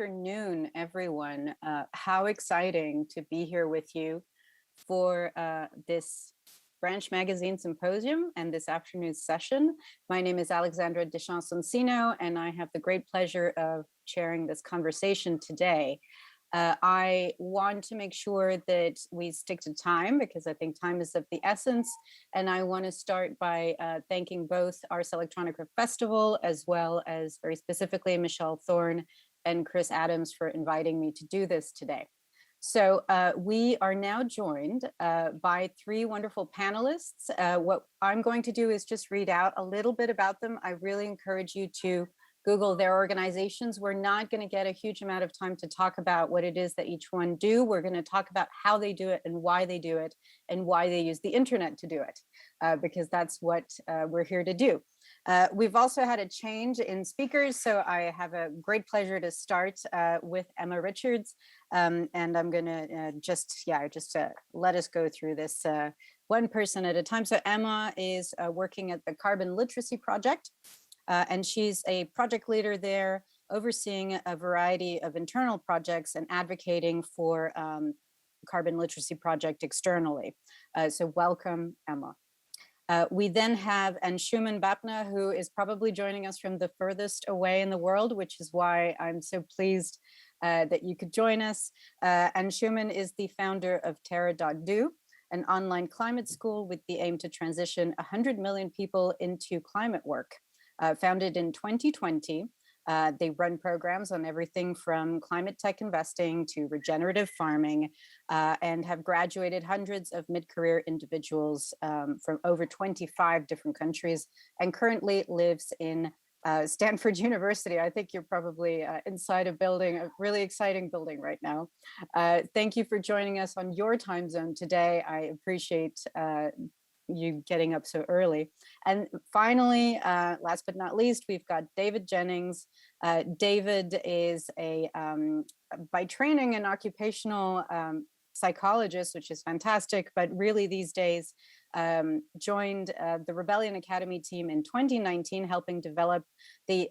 afternoon, everyone. How exciting to be here with you for this Branch Magazine Symposium and this afternoon's session. My name is Alexandra Deschamps-Sonsino, and I have the great pleasure of chairing this conversation today. I want to make sure that we stick to time because I think time is of the essence. And I want to start by thanking both Ars Electronica Festival as well as very specifically Michelle Thorne and Chris Adams for inviting me to do this today. So we are now joined by three wonderful panelists. What I'm going to do is just read out a little bit about them. I really encourage you to Google their organizations. We're not going to get a huge amount of time to talk about what it is that each one do. We're going to talk about how they do it and why they do it and why they use the internet to do it, because that's what we're here to do. We've also had a change in speakers, so I have a great pleasure to start with Emma Richards, and I'm going to just let us go through this one person at a time. So Emma is working at the Carbon Literacy Project. And she's a project leader there, overseeing a variety of internal projects and advocating for Carbon Literacy Project externally. So welcome, Emma. We then have Anshuman Bapna, who is probably joining us from the furthest away in the world, which is why I'm so pleased that you could join us. Anshuman is the founder of Terra.do, an online climate school with the aim to transition 100 million people into climate work. Founded in 2020, they run programs on everything from climate tech investing to regenerative farming, and have graduated hundreds of mid-career individuals from over 25 different countries, and currently lives in Stanford University. I think you're probably inside a building, a really exciting building right now. Thank you for joining us on your time zone today. I appreciate you getting up so early. And finally, last but not least, we've got David Jennings. David is by training an occupational psychologist, which is fantastic, but really these days joined the Rebellion Academy team in 2019, helping develop the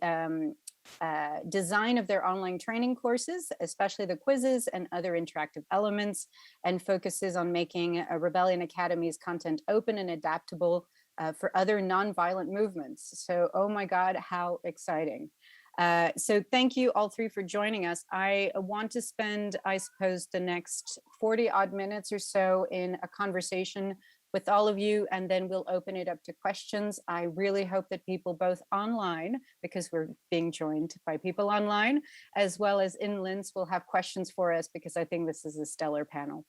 design of their online training courses, especially the quizzes and other interactive elements, and focuses on making Rebellion Academy's content open and adaptable for other nonviolent movements. So, oh my God, how exciting. So thank you all three for joining us. I want to spend, I suppose, the next 40 odd minutes or so in a conversation with all of you, and then we'll open it up to questions. I really hope that people both online, because we're being joined by people online, as well as in Linz, will have questions for us, because I think this is a stellar panel.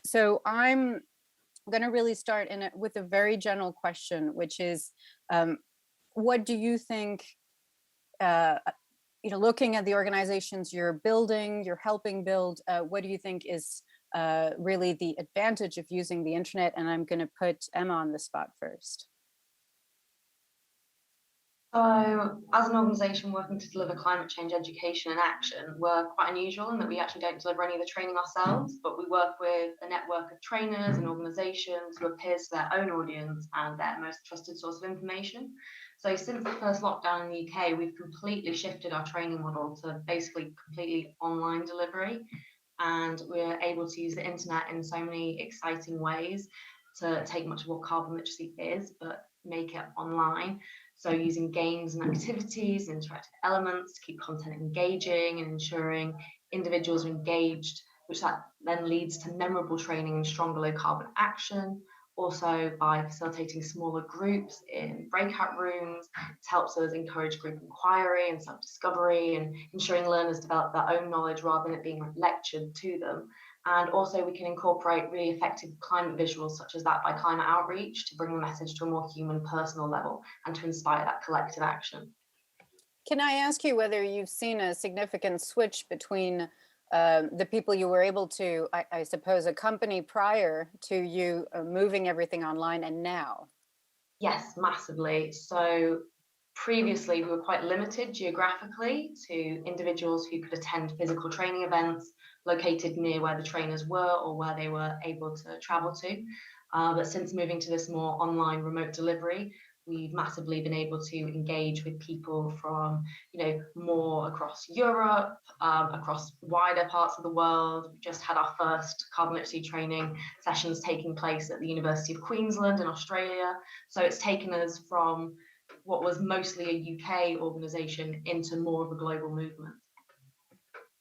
So I'm going to really start with a very general question, which is, what do you think, looking at the organizations you're building, you're helping build, what do you think is really the advantage of using the internet? And I'm going to put Emma on the spot first. So, as an organisation working to deliver climate change education and action, we're quite unusual in that we actually don't deliver any of the training ourselves, but we work with a network of trainers and organisations who are peers to their own audience and their most trusted source of information. So since the first lockdown in the UK, we've completely shifted our training model to basically completely online delivery. And we're able to use the internet in so many exciting ways to take much of what carbon literacy is, but make it online. So using games and activities, interactive elements to keep content engaging and ensuring individuals are engaged, which that then leads to memorable training and stronger low carbon action. Also by facilitating smaller groups in breakout rooms, it helps us encourage group inquiry and self-discovery and ensuring learners develop their own knowledge rather than it being lectured to them. And also we can incorporate really effective climate visuals such as that by climate outreach to bring the message to a more human personal level and to inspire that collective action. Can I ask you whether you've seen a significant switch between the people you were able to, I suppose, accompany prior to you moving everything online and now? Yes, massively. So previously we were quite limited geographically to individuals who could attend physical training events located near where the trainers were or where they were able to travel to. But since moving to this more online remote delivery, We've massively been able to engage with people from, more across Europe, across wider parts of the world. We just had our first carbon literacy training sessions taking place at the University of Queensland in Australia. So it's taken us from what was mostly a UK organisation into more of a global movement.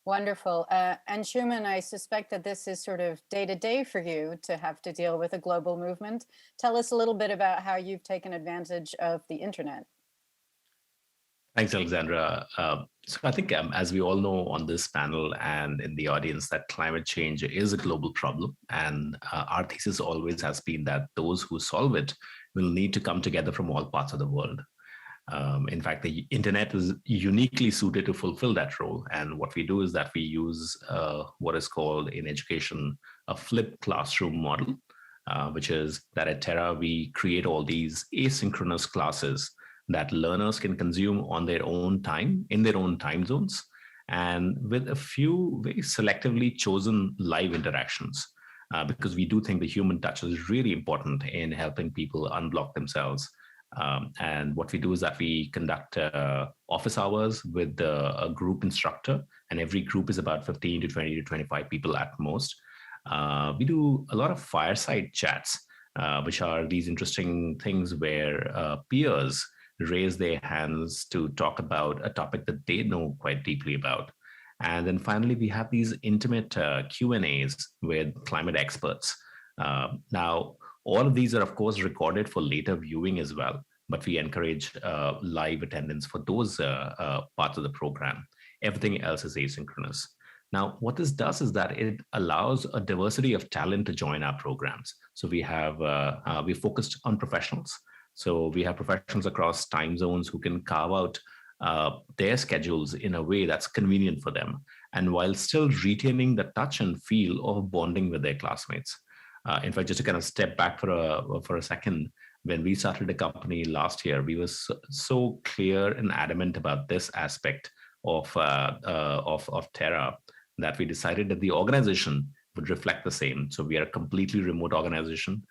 Wonderful. Anshuman, I suspect that this is sort of day to day for you to have to deal with a global movement. Tell us a little bit about how you've taken advantage of the internet. Thanks, Alexandra. So I think, as we all know on this panel and in the audience, that climate change is a global problem. And our thesis always has been that those who solve it will need to come together from all parts of the world. In fact, the internet is uniquely suited to fulfill that role. And what we do is that we use what is called in education a flipped classroom model, which is that at Terra, we create all these asynchronous classes that learners can consume on their own time, in their own time zones, and with a few very selectively chosen live interactions. Because we do think the human touch is really important in helping people unblock themselves. And what we do is that we conduct office hours with a group instructor, and every group is about 15 to 20 to 25 people at most. We do a lot of fireside chats, which are these interesting things where peers raise their hands to talk about a topic that they know quite deeply about. And then finally, we have these intimate Q&As with climate experts. Now, all of these are, of course, recorded for later viewing as well, but we encourage live attendance for those parts of the program. Everything else is asynchronous. Now, what this does is that it allows a diversity of talent to join our programs. So we focused on professionals. So we have professionals across time zones who can carve out their schedules in a way that's convenient for them, and while still retaining the touch and feel of bonding with their classmates. In fact, just to kind of step back for a second, when we started the company last year, we were so clear and adamant about this aspect of Terra that we decided that the organization would reflect the same. So we are a completely remote organization,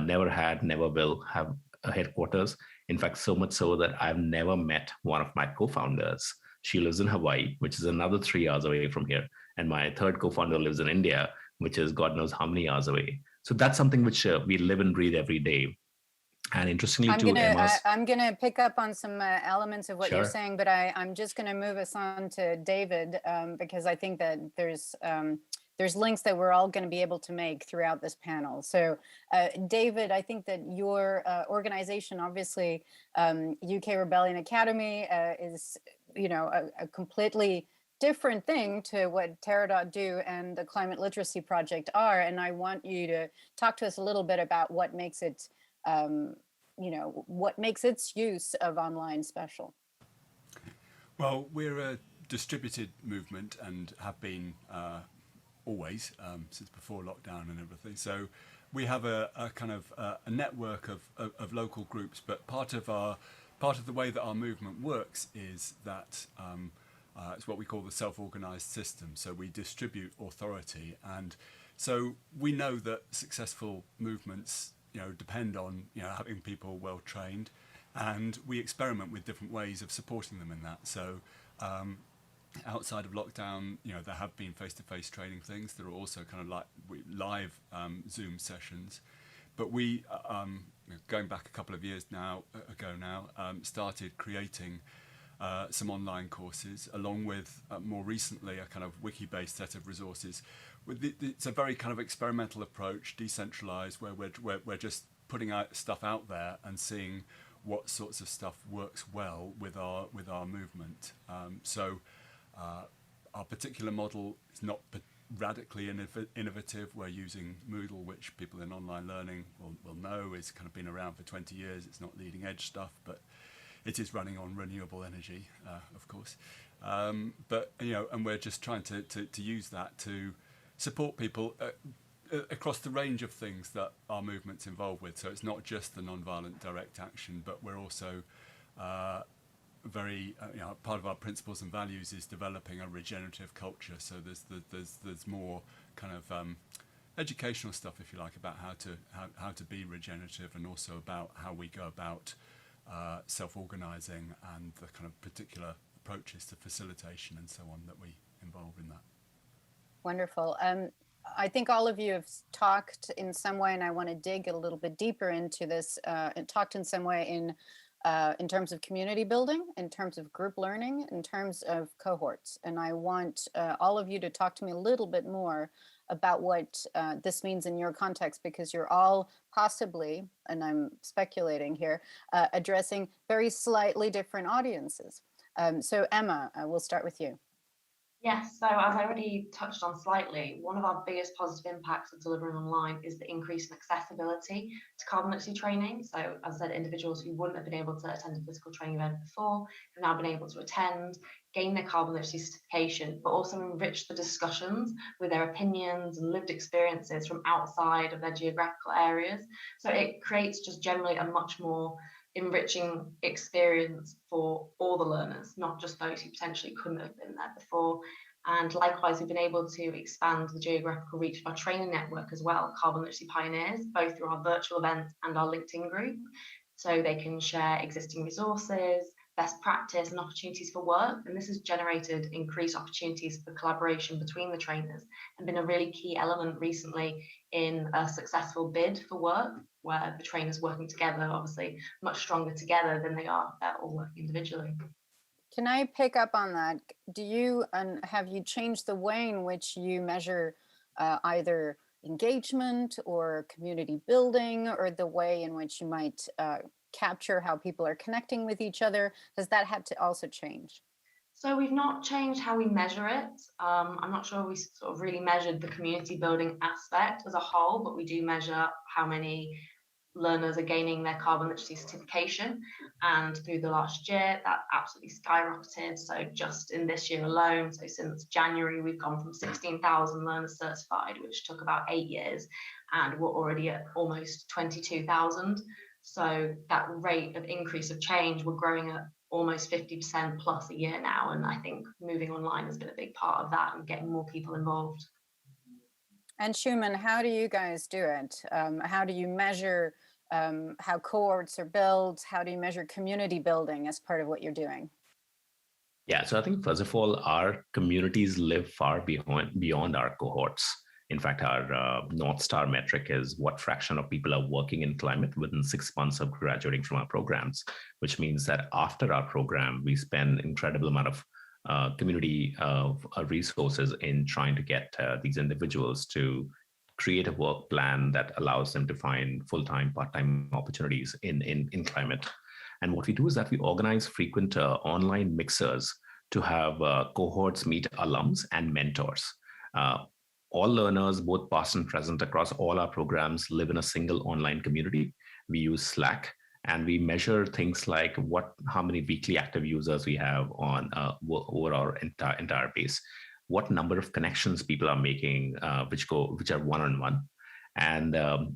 never had, never will have a headquarters. In fact, so much so that I've never met one of my co-founders. She lives in Hawaii, which is another 3 hours away from here. And my third co-founder lives in India, which is God knows how many hours away. So that's something which we live and breathe every day. And interestingly, I'm gonna pick up on some elements of what you're saying, but I'm just gonna move us on to David because I think that there's links that we're all going to be able to make throughout this panel. So David, I think that your organization, obviously UK Rebellion Academy is, a completely different thing to what Terra.do and the Climate Literacy Project are. And I want you to talk to us a little bit about what makes it, what makes its use of online special. Well, we're a distributed movement and have been always since before lockdown and everything. So we have a kind of a network of local groups, but part of the way that our movement works is that it's what we call the self-organized system. So we distribute authority, and so we know that successful movements depend on having people well trained, and we experiment with different ways of supporting them in that. So outside of lockdown, there have been face-to-face training things. There are also kind of like live Zoom sessions. But we, going back a couple of years ago now, started creating some online courses, along with more recently a kind of wiki-based set of resources. It's a very kind of experimental approach, decentralized, where we're just putting out stuff out there and seeing what sorts of stuff works well with our movement. So our particular model is not radically innovative. We're using Moodle, which people in online learning will know is kind of been around for 20 years. It's not leading edge stuff, but it is running on renewable energy, of course. But and we're just trying to use that to support people across the range of things that our movement's involved with. So it's not just the non-violent direct action, but we're also very part of our principles and values is developing a regenerative culture. So there's more kind of educational stuff, if you like, about how to be regenerative, and also about how we go about self-organising and the kind of particular approaches to facilitation and so on that we involve in that. Wonderful. I think all of you have talked in some way, and I want to dig a little bit deeper into this, and talked in some way in terms of community building, in terms of group learning, in terms of cohorts. And I want all of you to talk to me a little bit more about what this means in your context, because you're all possibly, and I'm speculating here, addressing very slightly different audiences. So Emma, we'll start with you. Yes, so as I already touched on slightly, one of our biggest positive impacts of delivering online is the increase in accessibility to carbon literacy training. So as I said, individuals who wouldn't have been able to attend a physical training event before have now been able to attend, gain their carbon literacy certification, but also enrich the discussions with their opinions and lived experiences from outside of their geographical areas. So it creates just generally a much more enriching experience for all the learners, not just those who potentially couldn't have been there before. And likewise, we've been able to expand the geographical reach of our training network as well, Carbon Literacy Pioneers, both through our virtual events and our LinkedIn group. So they can share existing resources, best practice and opportunities for work. And this has generated increased opportunities for collaboration between the trainers and been a really key element recently in a successful bid for work, where the trainers working together, obviously much stronger together than they are all working individually. Can I pick up on that? Do you, and have you changed the way in which you measure either engagement or community building, or the way in which you might capture how people are connecting with each other? Does that have to also change? So we've not changed how we measure it. I'm not sure we sort of really measured the community building aspect as a whole, but we do measure how many learners are gaining their carbon literacy certification. And through the last year, that absolutely skyrocketed. So just in this year alone, so since January, we've gone from 16,000 learners certified, which took about 8 years, and we're already at almost 22,000. So that rate of increase of change, we're growing at almost 50% plus a year now. And I think moving online has been a big part of that and getting more people involved. And Anshuman, how do you guys do it? How do you measure how cohorts are built? How do you measure community building as part of what you're doing? Yeah, so I think first of all, our communities live far beyond our cohorts. In fact, our North Star metric is what fraction of people are working in climate within 6 months of graduating from our programs, which means that after our program, we spend an incredible amount of community resources in trying to get these individuals to create a work plan that allows them to find full-time, part-time opportunities in climate. And what we do is that we organize frequent online mixers to have cohorts meet alums and mentors. All learners, both past and present across all our programs, live in a single online community. We use Slack, and we measure things like how many weekly active users we have on over our entire base, what number of connections people are making, which are one-on-one. And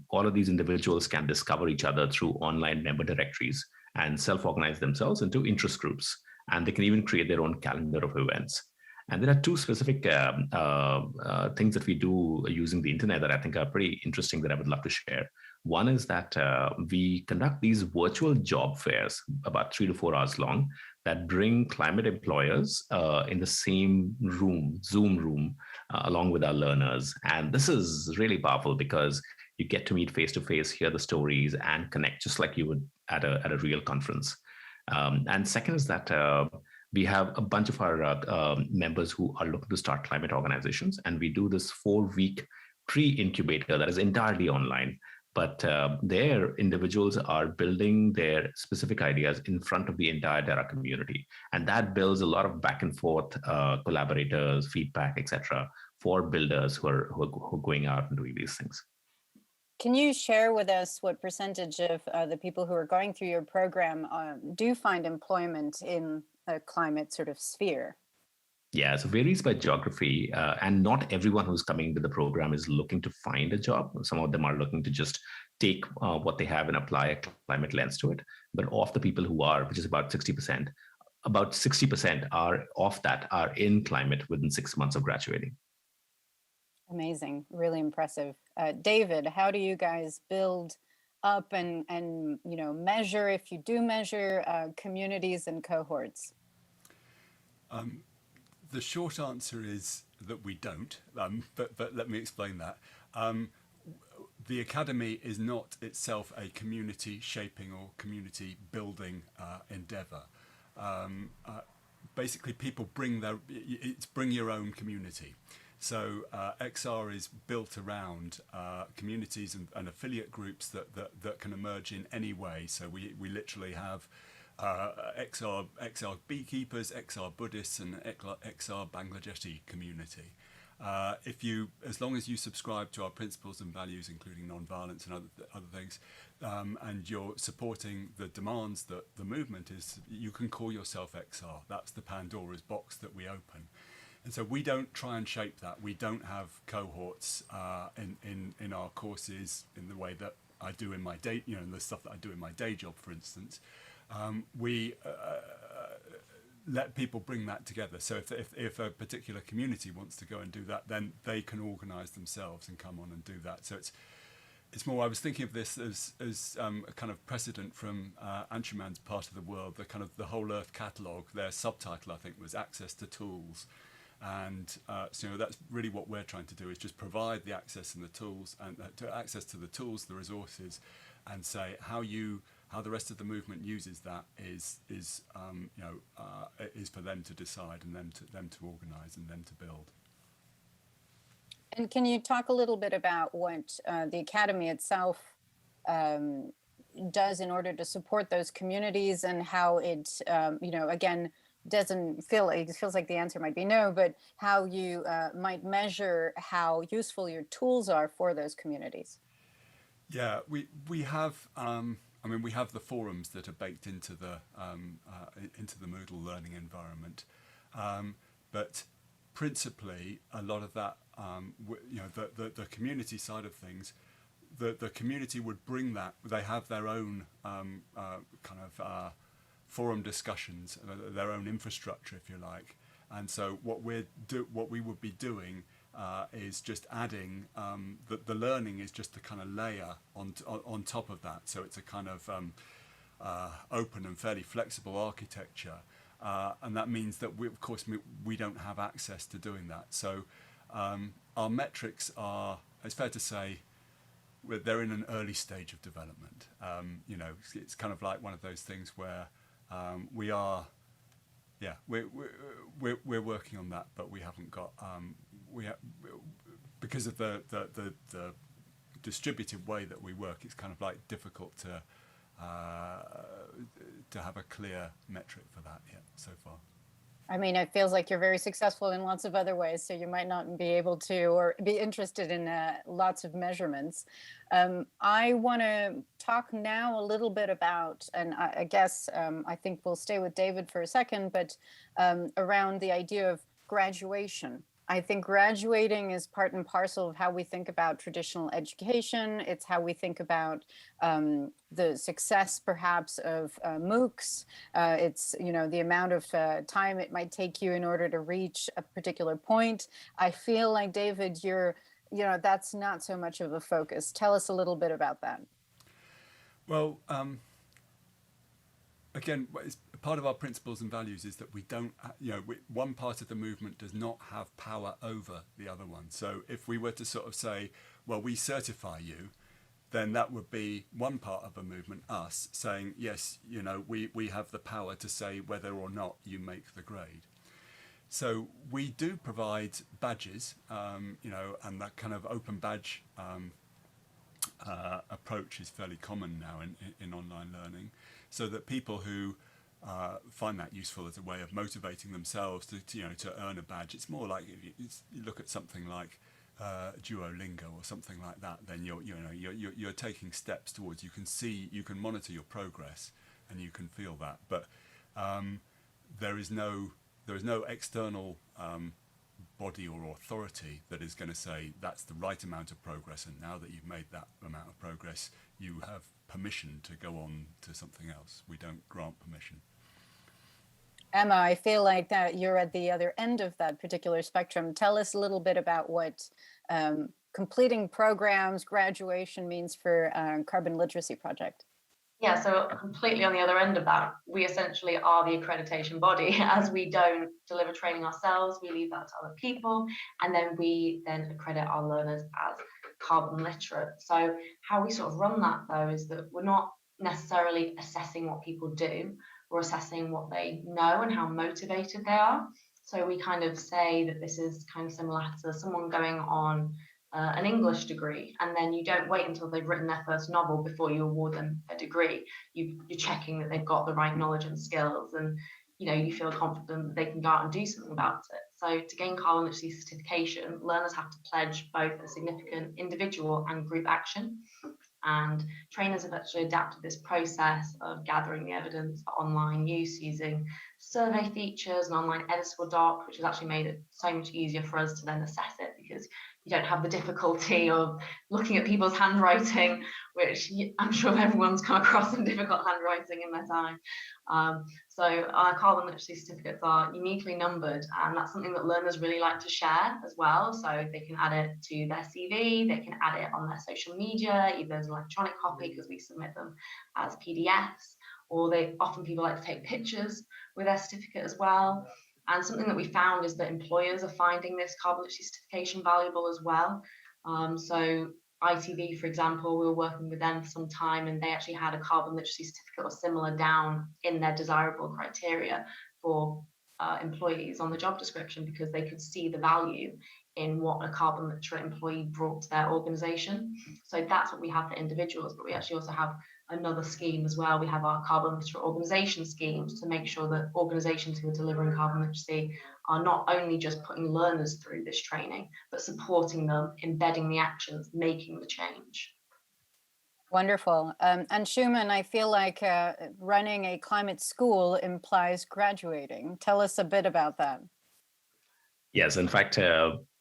all of these individuals can discover each other through online member directories and self-organize themselves into interest groups. And they can even create their own calendar of events. And there are two specific things that we do using the internet that I think are pretty interesting that I would love to share. One is that we conduct these virtual job fairs about 3 to 4 hours long that bring climate employers in the same room, Zoom room, along with our learners. And this is really powerful because you get to meet face-to-face, hear the stories, and connect just like you would at a real conference. And second is that we have a bunch of our members who are looking to start climate organizations, and we do this 4-week pre-incubator that is entirely online. But their individuals are building their specific ideas in front of the entire Terra community. And that builds a lot of back and forth collaborators, feedback, etc., for builders who are going out and doing these things. Can you share with us what percentage of the people who are going through your program do find employment in a climate sort of sphere? Yeah, so it varies by geography, and not everyone who's coming to the program is looking to find a job. Some of them are looking to just take what they have and apply a climate lens to it. But of the people who are, which is about 60%, about 60% are in climate within 6 months of graduating. Amazing, really impressive. David, how do you guys build up and measure, if you do measure, communities and cohorts? The short answer is that we don't, but let me explain that. The Academy is not itself a community shaping or community building endeavour. Basically, people bring your own community. So XR is built around communities and affiliate groups that can emerge in any way. So we literally have XR beekeepers, XR Buddhists, and XR Bangladeshi community. As long as you subscribe to our principles and values, including non-violence and other things, and you're supporting the demands that the movement is, you can call yourself XR. That's the Pandora's box that we open. And so we don't try and shape that. We don't have cohorts in our courses in the way that I do in my day, the stuff that I do in my day job, for instance. We let people bring that together. So if a particular community wants to go and do that, then they can organise themselves and come on and do that. So it's more. I was thinking of this as a kind of precedent from Anshuman's part of the world. The Whole Earth catalogue. Their subtitle, I think, was "Access to Tools," and so that's really what we're trying to do, is just provide the access and the tools, and access to the tools, the resources, and say how the rest of the movement uses that is for them to decide, and them to organise and them to build. And can you talk a little bit about what the Academy itself does in order to support those communities, and how it, again, doesn't feel, it feels like the answer might be no, but how you might measure how useful your tools are for those communities? Yeah, we have. We have the forums that are baked into the Moodle learning environment, but principally a lot of that, the community side of things, the community would bring that. They have their own forum discussions, their own infrastructure, if you like, and so what we would be doing is just adding the learning is just a kind of layer on top of that. So it's a kind of open and fairly flexible architecture, and that means that we don't have access to doing that. So our metrics are, it's fair to say, they're in an early stage of development. It's kind of like one of those things where we're working on that, but we haven't got because of the distributed way that we work. It's kind of like difficult to have a clear metric for that yet so far. I mean, it feels like you're very successful in lots of other ways, so you might not be able to or be interested in lots of measurements. I want to talk now a little bit about, and I guess I think we'll stay with David for a second, but around the idea of graduation. I think graduating is part and parcel of how we think about traditional education. It's how we think about the success, perhaps, of MOOCs. It's, the amount of time it might take you in order to reach a particular point. I feel like, David, that's not so much of a focus. Tell us a little bit about that. Well, again, part of our principles and values is that we don't, one part of the movement does not have power over the other one. So if we were to sort of say, well, we certify you, then that would be one part of a movement, us, saying, yes, we have the power to say whether or not you make the grade. So we do provide badges, and that kind of open badge approach is fairly common now in online learning, so that people who find that useful as a way of motivating themselves to earn a badge. It's more like if you look at something like Duolingo or something like that, then you're taking steps towards, you can monitor your progress and you can feel that, but there is no external body or authority that is going to say that's the right amount of progress, and now that you've made that amount of progress, you have permission to go on to something else. We don't grant permission. Emma, I feel like that you're at the other end of that particular spectrum. Tell us a little bit about what completing programs, graduation means for Carbon Literacy Project? Yeah, so completely on the other end of that, we essentially are the accreditation body. As we don't deliver training ourselves, we leave that to other people, and then we then accredit our learners as carbon literate. So how we sort of run that, though, is that we're not necessarily assessing what people do, we're assessing what they know and how motivated they are. So we kind of say that this is kind of similar to someone going on an English degree, and then you don't wait until they've written their first novel before you award them a degree. You're checking that they've got the right knowledge and skills, and you feel confident that they can go out and do something about it. So to gain carbon literacy certification, learners have to pledge both a significant individual and group action. And trainers have actually adapted this process of gathering the evidence for online use using survey features and online editable doc, which has actually made it so much easier for us to then assess it, because you don't have the difficulty of looking at people's handwriting, which I'm sure everyone's come across some difficult handwriting in their time. So our carbon literacy certificates are uniquely numbered, and that's something that learners really like to share as well. So they can add it to their CV, they can add it on their social media, either as an electronic copy because we submit them as PDFs, or people like to take pictures with their certificate as well. And something that we found is that employers are finding this carbon literacy certification valuable as well. So ITV, for example, we were working with them for some time, and they actually had a carbon literacy certificate or similar down in their desirable criteria for employees on the job description, because they could see the value in what a carbon literate employee brought to their organization. So that's what we have for individuals, but we actually also have another scheme as well. We have our carbon literate organization schemes to make sure that organizations who are delivering carbon literacy are not only just putting learners through this training, but supporting them, embedding the actions, making the change. Wonderful. Anshuman, I feel like running a climate school implies graduating. Tell us a bit about that. Yes, in fact,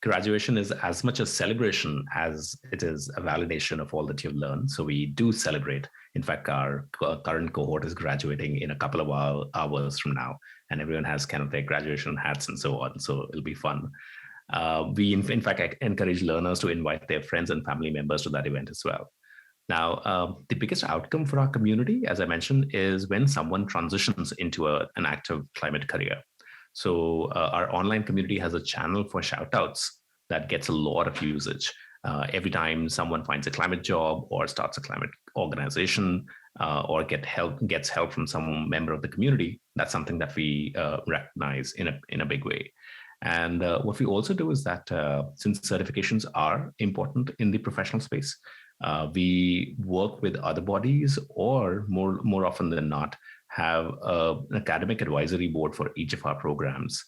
graduation is as much a celebration as it is a validation of all that you've learned. So we do celebrate. In fact, our current cohort is graduating in a couple of hours from now, and everyone has kind of their graduation hats and so on. So it'll be fun. We, in fact, encourage learners to invite their friends and family members to that event as well. Now, the biggest outcome for our community, as I mentioned, is when someone transitions into an active climate career. So our online community has a channel for shoutouts that gets a lot of usage. Every time someone finds a climate job or starts a climate organization or gets help from some member of the community, that's something that we recognize in a big way. And what we also do is that since certifications are important in the professional space, we work with other bodies, or more often than not, have an academic advisory board for each of our programs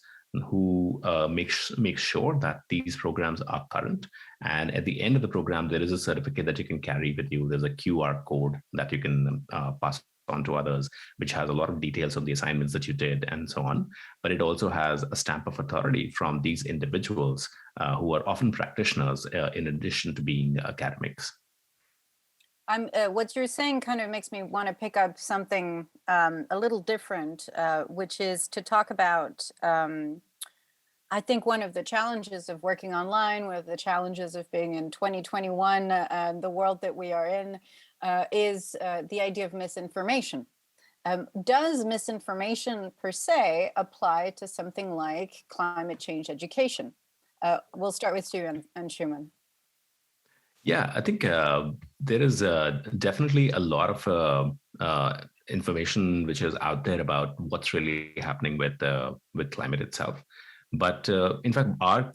who makes sure that these programs are current. And at the end of the program, there is a certificate that you can carry with you. There's a QR code that you can pass on to others, which has a lot of details of the assignments that you did and so on. But it also has a stamp of authority from these individuals who are often practitioners in addition to being academics. What you're saying kind of makes me want to pick up something a little different, which is to talk about, I think one of the challenges of working online, one of the challenges of being in 2021, the world that we are in, is the idea of misinformation. Does misinformation per se apply to something like climate change education? We'll start with you, Anshuman. Yeah, I think there is definitely a lot of information which is out there about what's really happening with climate itself. But in fact, our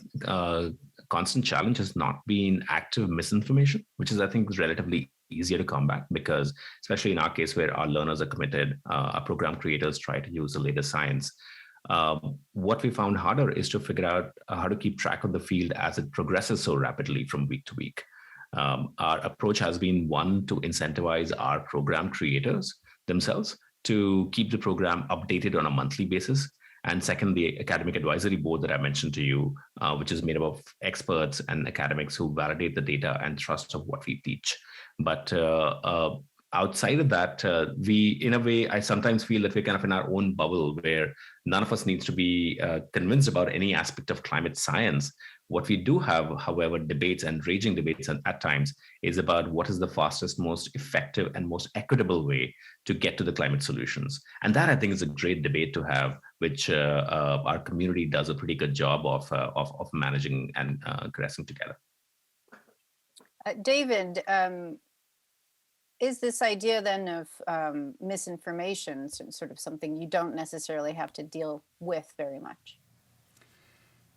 constant challenge has not been active misinformation, which is, I think, relatively easier to combat, because especially in our case where our learners are committed, our program creators try to use the latest science. What we found harder is to figure out how to keep track of the field as it progresses so rapidly from week to week. Our approach has been, one, to incentivize our program creators themselves to keep the program updated on a monthly basis. And second, the academic advisory board that I mentioned to you, which is made up of experts and academics who validate the data and trust of what we teach. But outside of that, we, in a way, I sometimes feel that we're kind of in our own bubble where none of us needs to be convinced about any aspect of climate science. What we do have, however, debates and raging debates at times is about what is the fastest, most effective, and most equitable way to get to the climate solutions. And that, I think, is a great debate to have, which our community does a pretty good job of managing and addressing together. David, is this idea then of misinformation sort of something you don't necessarily have to deal with very much?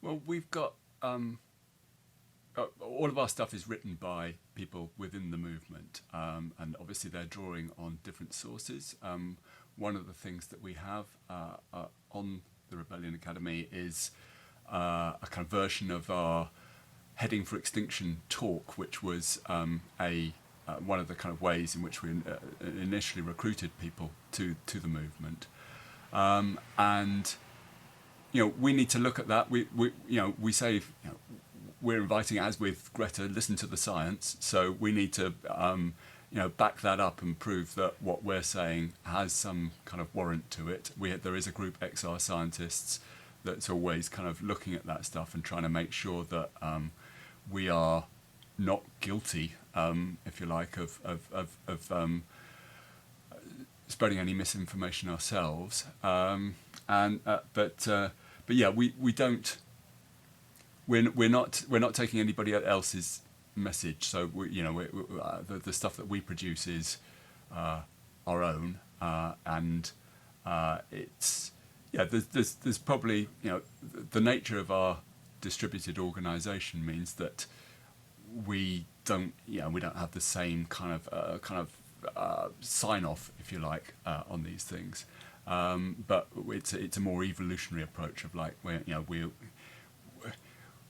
Well, we've got all of our stuff is written by people within the movement, and obviously they're drawing on different sources. One of the things that we have on the Rebellion Academy is a kind of version of our Heading for Extinction talk, which was one of the kind of ways in which we initially recruited people to the movement, and we need to look at that. We say we're inviting, as with Greta, listen to the science. So we need to back that up and prove that what we're saying has some kind of warrant to it. There is a group, XR Scientists, that's always kind of looking at that stuff and trying to make sure that we are not guilty, if you like, of spreading any misinformation ourselves. But yeah, we don't. We're not taking anybody else's message. So the stuff that we produce is our own, and it's there's probably the nature of our distributed organisation means that we don't have the same kind of sign off, if you like, on these things, but it's a more evolutionary approach of like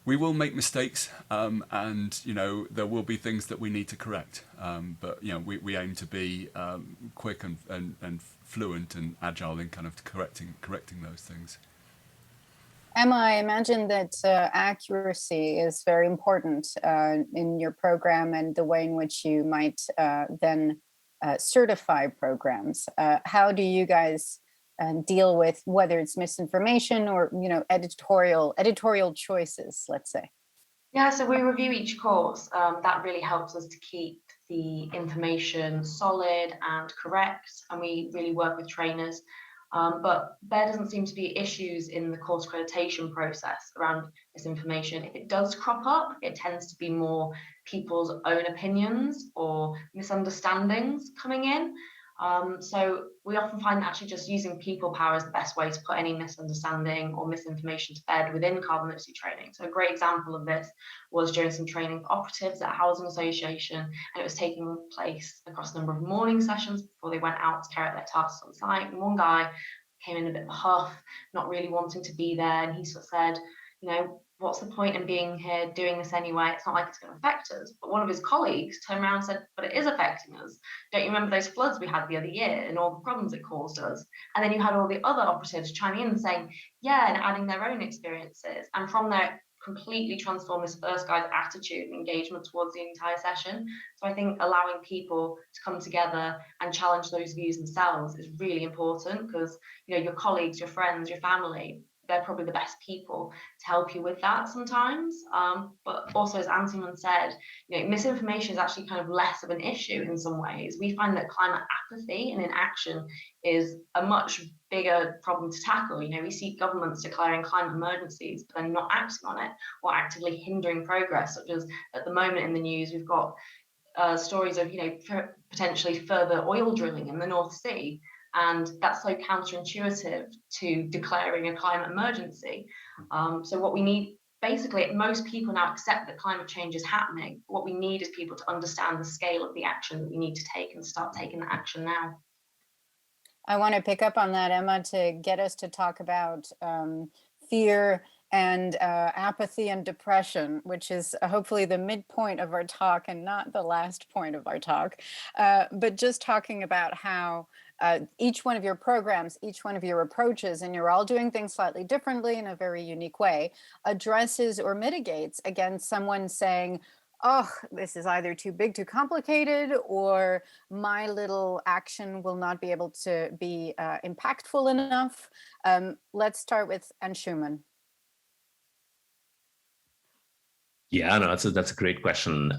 we will make mistakes, and there will be things that we need to correct, but we aim to be quick and fluent and agile in kind of correcting those things. Emma, I imagine that accuracy is very important in your program and the way in which you might then certify programs. How do you guys deal with whether it's misinformation or editorial choices, let's say? Yeah, so we review each course. That really helps us to keep the information solid and correct, and we really work with trainers. But there doesn't seem to be issues in the course accreditation process around this information. If it does crop up, it tends to be more people's own opinions or misunderstandings coming in. So we often find that actually just using people power is the best way to put any misunderstanding or misinformation to bed within carbon literacy training. So a great example of this was during some training for operatives at a housing association, and it was taking place across a number of morning sessions before they went out to carry out their tasks on site. And one guy came in a bit of a huff, not really wanting to be there, and he sort of said, what's the point in being here doing this anyway? It's not like it's going to affect us. But one of his colleagues turned around and said, but it is affecting us. Don't you remember those floods we had the other year and all the problems it caused us? And then you had all the other operatives chiming in and saying, yeah, and adding their own experiences. And from there, completely transform this first guy's attitude and engagement towards the entire session. So I think allowing people to come together and challenge those views themselves is really important, because your colleagues, your friends, your family, they're probably the best people to help you with that sometimes. But also, as Anshuman said, misinformation is actually kind of less of an issue in some ways. We find that climate apathy and inaction is a much bigger problem to tackle. We see governments declaring climate emergencies, but then not acting on it or actively hindering progress, such as at the moment in the news, we've got stories of, potentially further oil drilling in the North Sea. And that's so counterintuitive to declaring a climate emergency. So what we need, basically, most people now accept that climate change is happening. What we need is people to understand the scale of the action that we need to take and start taking the action now. I want to pick up on that, Emma, to get us to talk about fear and apathy and depression, which is hopefully the midpoint of our talk and not the last point of our talk, but just talking about how each one of your programs, each one of your approaches, and you're all doing things slightly differently in a very unique way, addresses or mitigates against someone saying, oh, this is either too big, too complicated, or my little action will not be able to be impactful enough. Let's start with Anshuman. Yeah, no, that's a great question.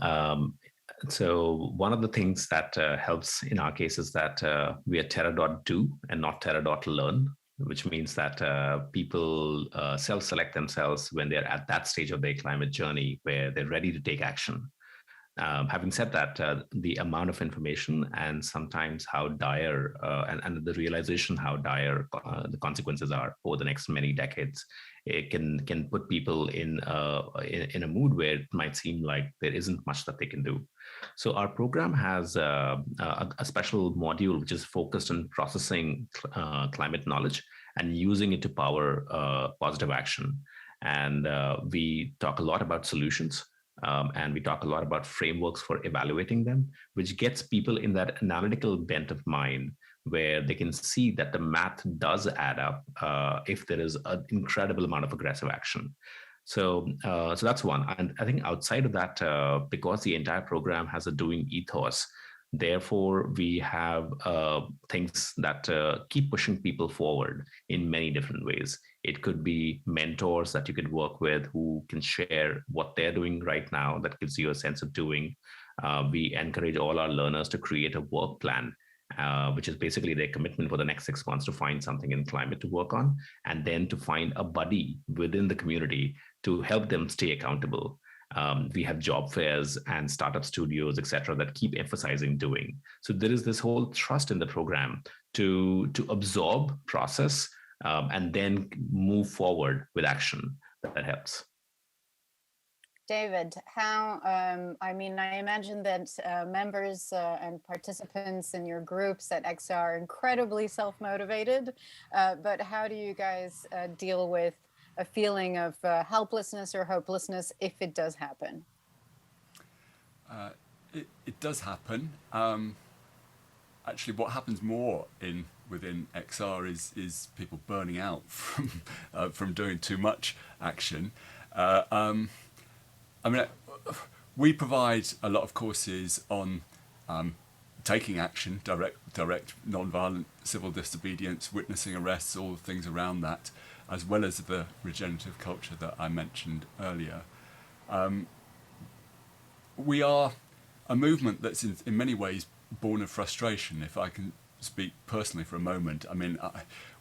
So one of the things that helps in our case is that we are Terra.do and not Terra.learn, which means that people self-select themselves when they're at that stage of their climate journey where they're ready to take action. Having said that, the amount of information and sometimes how dire and the realization how dire the consequences are over the next many decades, it can put people in a mood where it might seem like there isn't much that they can do. So our program has a special module which is focused on processing climate knowledge and using it to power positive action. And we talk a lot about solutions. And we talk a lot about frameworks for evaluating them, which gets people in that analytical bent of mind where they can see that the math does add up if there is an incredible amount of aggressive action. So that's one. And I think outside of that, because the entire program has a doing ethos, therefore we have things that keep pushing people forward in many different ways. It could be mentors that you could work with who can share what they're doing right now that gives you a sense of doing. We encourage all our learners to create a work plan, which is basically their commitment for the next 6 months to find something in climate to work on, and then to find a buddy within the community to help them stay accountable. We have job fairs and startup studios, et cetera, that keep emphasizing doing. So there is this whole trust in the program to absorb, process, and then move forward with action that helps. David, how, I mean, I imagine that members and participants in your groups at XR are incredibly self-motivated, but how do you guys deal with a feeling of helplessness or hopelessness if it does happen? It does happen. Actually, what happens more within XR is people burning out from doing too much action. I mean, we provide a lot of courses on taking action, direct, non-violent civil disobedience, witnessing arrests, all the things around that, as well as the regenerative culture that I mentioned earlier. We are a movement that's in many ways born of frustration, if I can speak personally for a moment. I mean,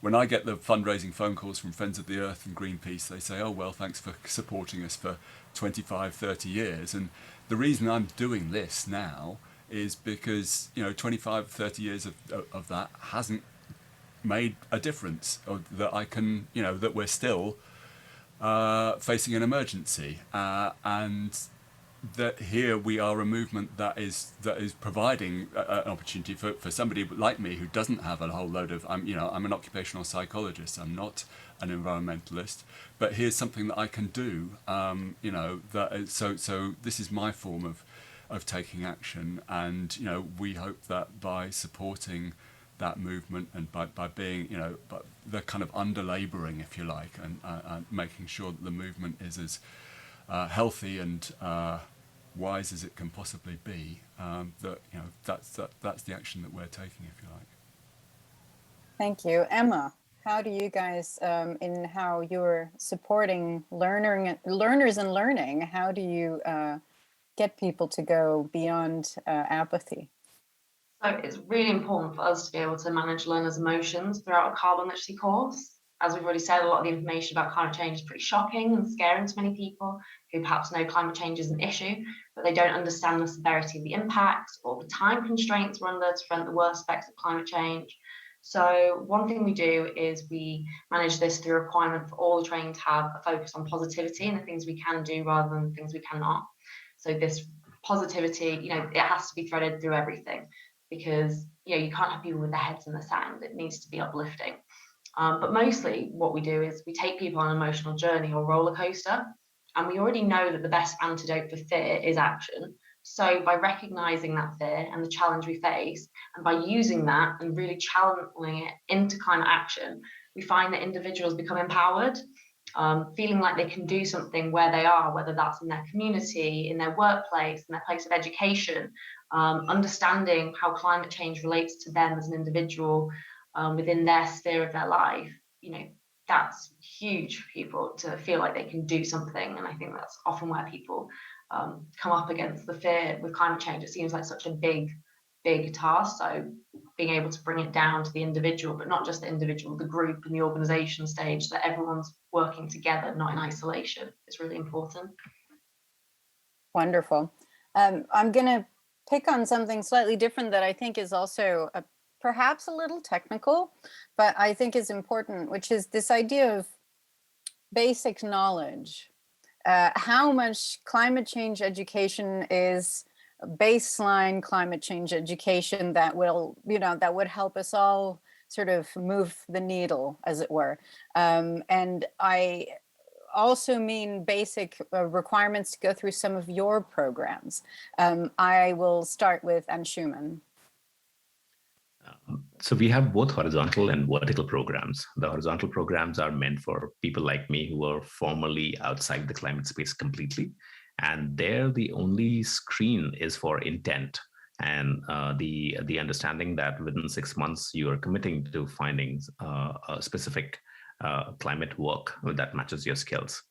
when I get the fundraising phone calls from Friends of the Earth and Greenpeace, they say, oh, well, thanks for supporting us for 25, 30 years. And the reason I'm doing this now is because, 25, 30 years of that hasn't made a difference, or that I can, that we're still facing an emergency. And that here we are a movement that is providing an opportunity for somebody like me who doesn't have a whole load of, I'm an occupational psychologist, I'm not an environmentalist, but here's something that I can do, so this is my form of taking action. And we hope that by supporting that movement and by being, but the kind of under-labouring, if you like, and making sure that the movement is as healthy and wise as it can possibly be, that's the action that we're taking, if you like. Thank you. Emma, how do you guys, in how you're supporting learners and learning, how do you get people to go beyond apathy? So it's really important for us to be able to manage learners' emotions throughout a carbon literacy course. As we've already said, a lot of the information about climate change is pretty shocking and scaring to many people who perhaps know climate change is an issue, but they don't understand the severity of the impact or the time constraints we're under to prevent the worst effects of climate change. So one thing we do is we manage this through a requirement for all the training to have a focus on positivity and the things we can do rather than the things we cannot. So this positivity, it has to be threaded through everything, because you can't have people with their heads in the sand. It needs to be uplifting. But mostly what we do is we take people on an emotional journey or roller coaster, and we already know that the best antidote for fear is action. So by recognizing that fear and the challenge we face, and by using that and really channeling it into climate action, we find that individuals become empowered, feeling like they can do something where they are, whether that's in their community, in their workplace, in their place of education, understanding how climate change relates to them as an individual within their sphere of their life. That's huge for people to feel like they can do something. And I think that's often where people come up against the fear with climate change. It seems like such a big task. So being able to bring it down to the individual, but not just the individual, the group and the organization stage, that everyone's working together, not in isolation, is really important. Wonderful. I'm going to pick on something slightly different that I think is also perhaps a little technical, but I think is important, which is this idea of basic knowledge. How much climate change education is baseline climate change education that will, that would help us all sort of move the needle, as it were. And I also mean basic requirements to go through some of your programs. I will start with Anshuman. So we have both horizontal and vertical programs. The horizontal programs are meant for people like me who are formerly outside the climate space completely. And there, the only screen is for intent and the understanding that within 6 months, you are committing to finding a specific climate work that matches your skills.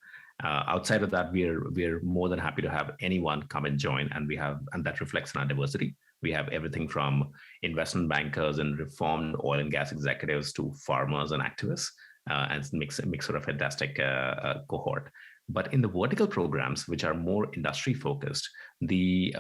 Outside of that, we're more than happy to have anyone come and join, and that reflects in our diversity. We have everything from investment bankers and reformed oil and gas executives to farmers and activists, and it makes sort of fantastic cohort. But in the vertical programs, which are more industry focused, the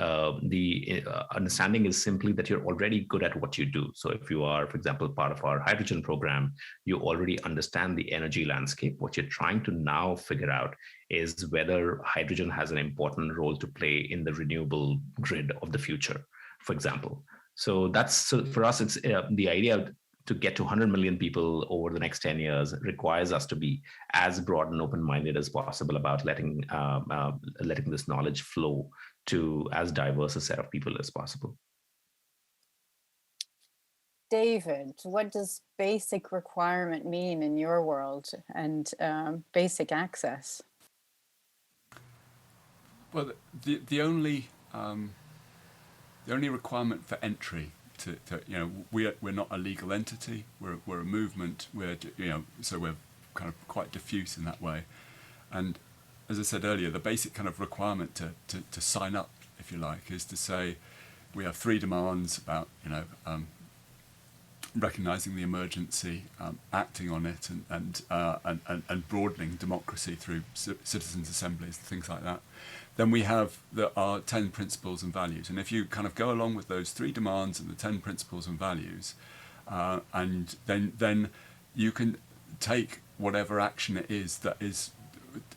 understanding is simply that you're already good at what you do. So if you are, for example, part of our hydrogen program, you already understand the energy landscape. What you're trying to now figure out is whether hydrogen has an important role to play in the renewable grid of the future, for example. So for us, it's the idea to get to 100 million people over the next 10 years requires us to be as broad and open-minded as possible about letting this knowledge flow to as diverse a set of people as possible. David, what does basic requirement mean in your world and basic access? Well, the only requirement for entry to we're not a legal entity. We're a movement. So we're kind of quite diffuse in that way. And as I said earlier, the basic kind of requirement to sign up, if you like, is to say we have 3 demands about recognizing the emergency, acting on it, and broadening democracy through citizens' assemblies, things like that. Then we have our 10 principles and values. And if you kind of go along with those 3 demands and the 10 principles and values, and then you can take whatever action it is that is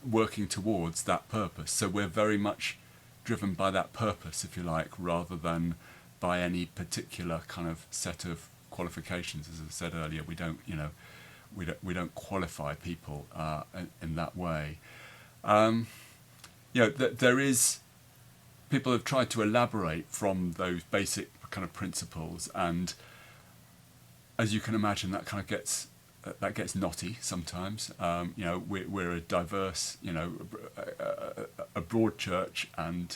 working towards that purpose. So we're very much driven by that purpose, if you like, rather than by any particular kind of set of qualifications. As I said earlier, we don't qualify people in that way. There is, people have tried to elaborate from those basic kind of principles, and as you can imagine, that kind of gets knotty sometimes. We're a diverse, a broad church, and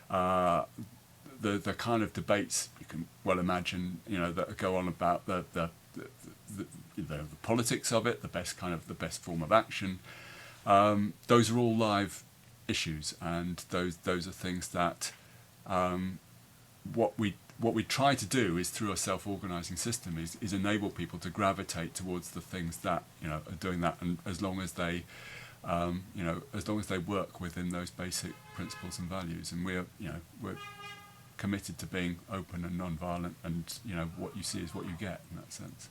the kind of debates you can well imagine, that go on about the politics of it, the best form of action. Those are all live issues, and those are things that what we try to do is, through a self-organizing system, is enable people to gravitate towards the things that are doing that, and as long as they work within those basic principles and values. And we're committed to being open and non-violent, and what you see is what you get in that sense.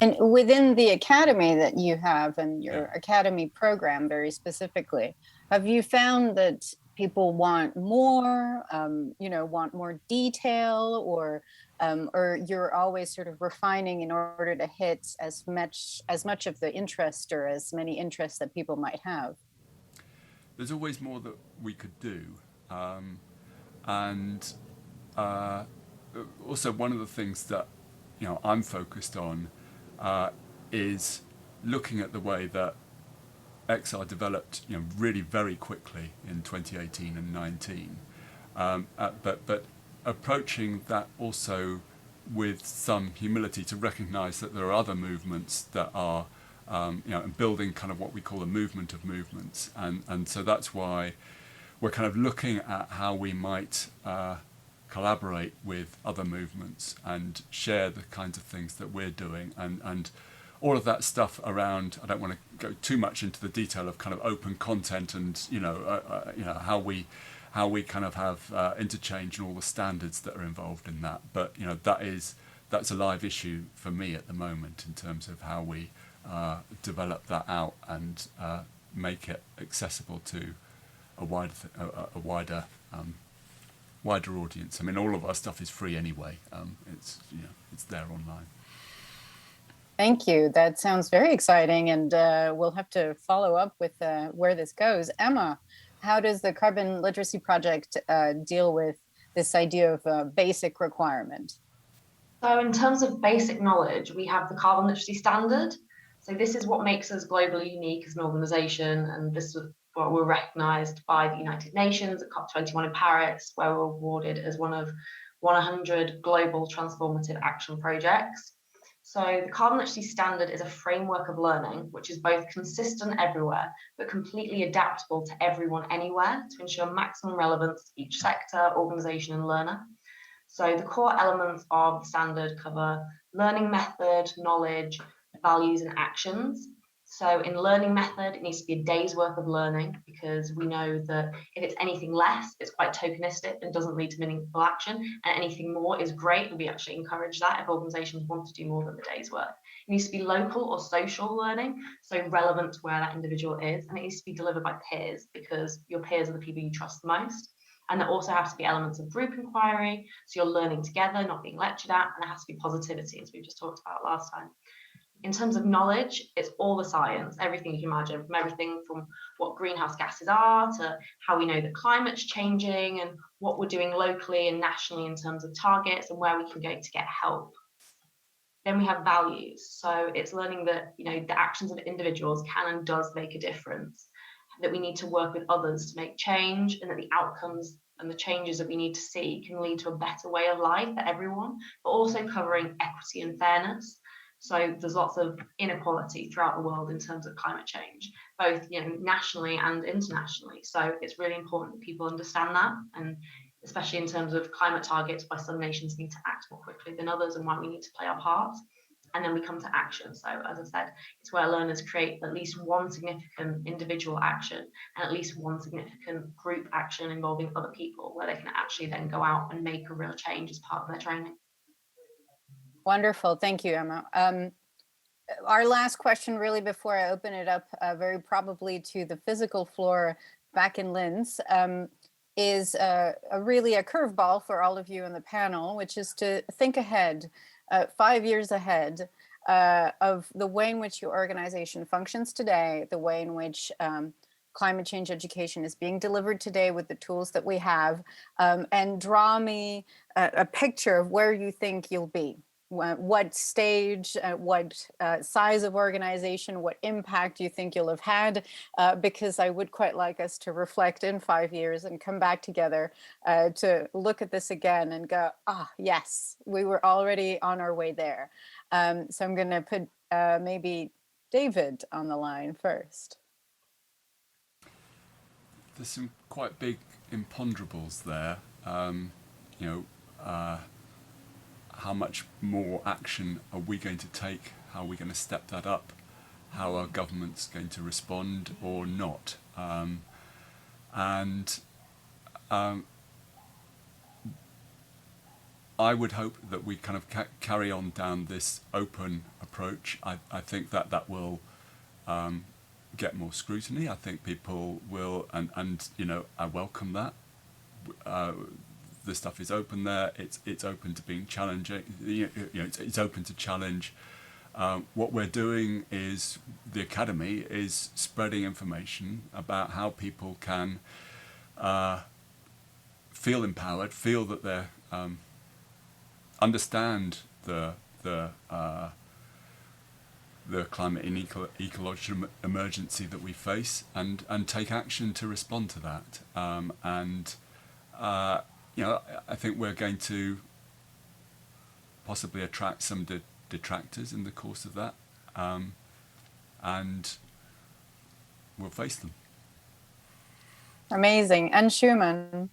And within the academy that you have, and your academy program very specifically, have you found that people want more, want more detail, or you're always sort of refining in order to hit as much of the interest, or as many interests that people might have? There's always more that we could do. And also one of the things that I'm focused on is looking at the way that XR developed really very quickly in 2018 and 19, but approaching that also with some humility, to recognize that there are other movements that are and building kind of what we call a movement of movements. And so that's why we're kind of looking at how we might collaborate with other movements and share the kinds of things that we're doing, and all of that stuff around. I don't want to go too much into the detail of kind of open content and how we kind of have interchange and all the standards that are involved in that. But that's a live issue for me at the moment in terms of how we develop that out and make it accessible to a wider audience. I mean, all of our stuff is free anyway. It's there online. Thank you. That sounds very exciting, and we'll have to follow up with where this goes. Emma, how does the Carbon Literacy Project deal with this idea of a basic requirement? So in terms of basic knowledge, we have the Carbon Literacy Standard. So this is what makes us globally unique as an organisation, and this is what we're recognised by the United Nations at COP21 in Paris, where we're awarded as one of 100 global transformative action projects. So the Carbon Literacy Standard is a framework of learning, which is both consistent everywhere, but completely adaptable to everyone anywhere to ensure maximum relevance to each sector, organisation and learner. So the core elements of the standard cover learning method, knowledge, values and actions. So in learning method, it needs to be a day's worth of learning, because we know that if it's anything less, it's quite tokenistic and doesn't lead to meaningful action. And anything more is great, and we actually encourage that if organizations want to do more than the day's work. It needs to be local or social learning, so relevant to where that individual is. And it needs to be delivered by peers, because your peers are the people you trust the most. And there also has to be elements of group inquiry, so you're learning together, not being lectured at, and there has to be positivity, as we just talked about last time. In terms of knowledge, it's all the science, everything you can imagine, from everything from what greenhouse gases are to how we know that climate's changing and what we're doing locally and nationally in terms of targets and where we can go to get help. Then we have values. So it's learning that, the actions of individuals can and does make a difference, that we need to work with others to make change, and that the outcomes and the changes that we need to see can lead to a better way of life for everyone, but also covering equity and fairness. So there's lots of inequality throughout the world in terms of climate change, both nationally and internationally. So it's really important that people understand that, and especially in terms of climate targets, why some nations need to act more quickly than others and why we need to play our part. And then we come to action. So as I said, it's where learners create at least one significant individual action and at least one significant group action involving other people, where they can actually then go out and make a real change as part of their training. Wonderful. Thank you, Emma. Our last question, really, before I open it up, very probably to the physical floor back in Linz, is really a curveball for all of you in the panel, which is to think ahead, 5 years ahead, of the way in which your organization functions today, the way in which climate change education is being delivered today with the tools that we have, and draw me a picture of where you think you'll be. What stage, what size of organization, what impact you think you'll have had, because I would quite like us to reflect in 5 years and come back together to look at this again and go, yes, we were already on our way there. So I'm going to put maybe David on the line first. There's some quite big imponderables there. How much more action are we going to take? How are we going to step that up? How are governments going to respond or not? I would hope that we kind of carry on down this open approach. I think that will get more scrutiny. I think people will, and I welcome that. The stuff is open there. It's open to being challenging. It's open to challenge. What we're doing is the academy is spreading information about how people can feel empowered, feel that they understand the climate and ecological emergency that we face, and take action to respond to that. I think we're going to possibly attract some detractors in the course of that, and we'll face them. Amazing. Anshuman.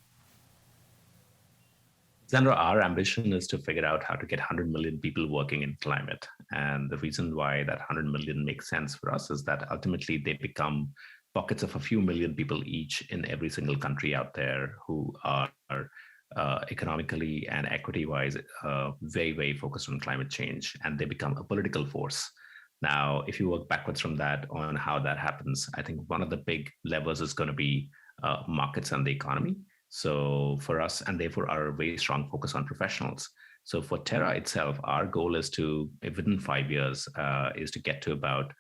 Sandra, our ambition is to figure out how to get 100 million people working in climate. And the reason why that 100 million makes sense for us is that ultimately they become pockets of a few million people each in every single country out there who are economically and equity-wise very, very focused on climate change, and they become a political force. Now, if you work backwards from that on how that happens, I think one of the big levers is going to be markets and the economy. So for us, and therefore our very strong focus on professionals. So for Terra itself, our goal is to, within 5 years, is to get to about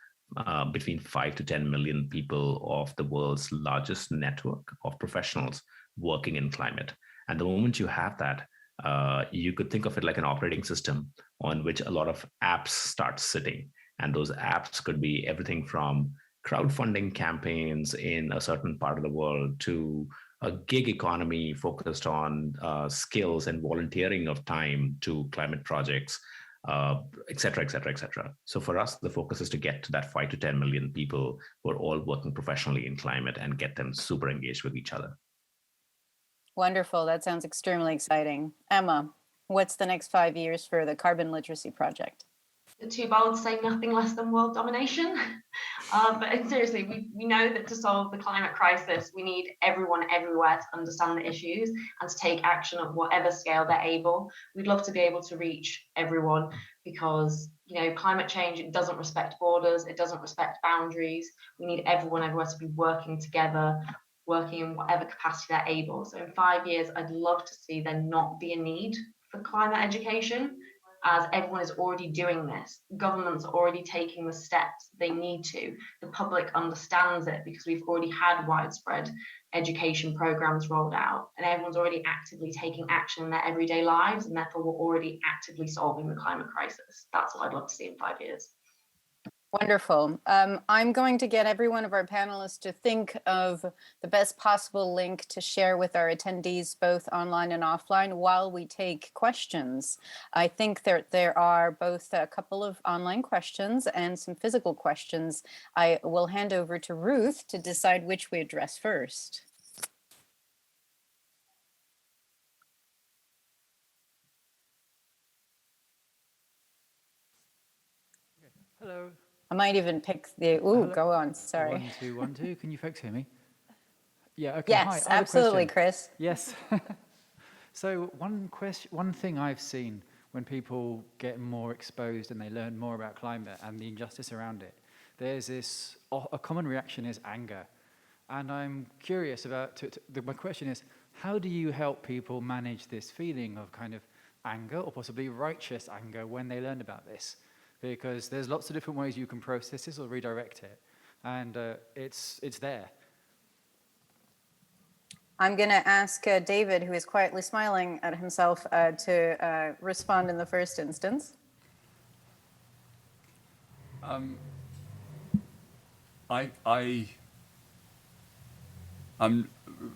between 5 to 10 million people of the world's largest network of professionals working in climate. And the moment you have that, you could think of it like an operating system on which a lot of apps start sitting. And those apps could be everything from crowdfunding campaigns in a certain part of the world to a gig economy focused on skills and volunteering of time to climate projects, et cetera, et cetera, et cetera. So for us, the focus is to get to that 5 to 10 million people who are all working professionally in climate and get them super engaged with each other. Wonderful. That sounds extremely exciting. Emma, what's the next 5 years for the Carbon Literacy Project? Too bold to say nothing less than world domination. But seriously, we know that to solve the climate crisis, we need everyone everywhere to understand the issues and to take action at whatever scale they're able. We'd love to be able to reach everyone because, climate change, it doesn't respect borders, it doesn't respect boundaries. We need everyone everywhere to be working together, working in whatever capacity they're able. So in 5 years, I'd love to see there not be a need for climate education, as everyone is already doing this. Governments are already taking the steps they need to. The public understands it because we've already had widespread education programs rolled out, and everyone's already actively taking action in their everyday lives, and therefore we're already actively solving the climate crisis. That's what I'd love to see in 5 years. Wonderful. I'm going to get every one of our panelists to think of the best possible link to share with our attendees, both online and offline, while we take questions. I think there are both a couple of online questions and some physical questions. I will hand over to Ruth to decide which we address first. Hello. I might even pick the, Hello. Go on, sorry. 1, 2, 1, 2. Can you folks hear me? Yeah, okay. Yes, Hi, absolutely, Chris. Yes. So one thing I've seen when people get more exposed and they learn more about climate and the injustice around it, there's this, a common reaction is anger. And I'm curious about, my question is, how do you help people manage this feeling of kind of anger or possibly righteous anger when they learn about this? Because there's lots of different ways you can process this or redirect it, and it's there. I'm going to ask David, who is quietly smiling at himself, to respond in the first instance. I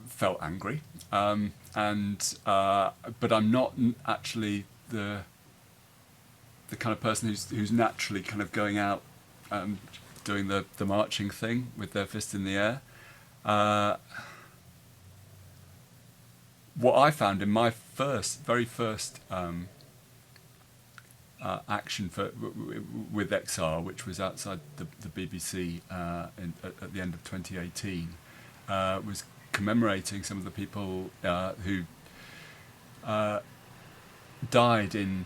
felt angry, but I'm not actually the kind of person who's naturally kind of going out doing the marching thing with their fist in the air. What I found in my very first action with XR, which was outside the BBC at the end of 2018, was commemorating some of the people who died in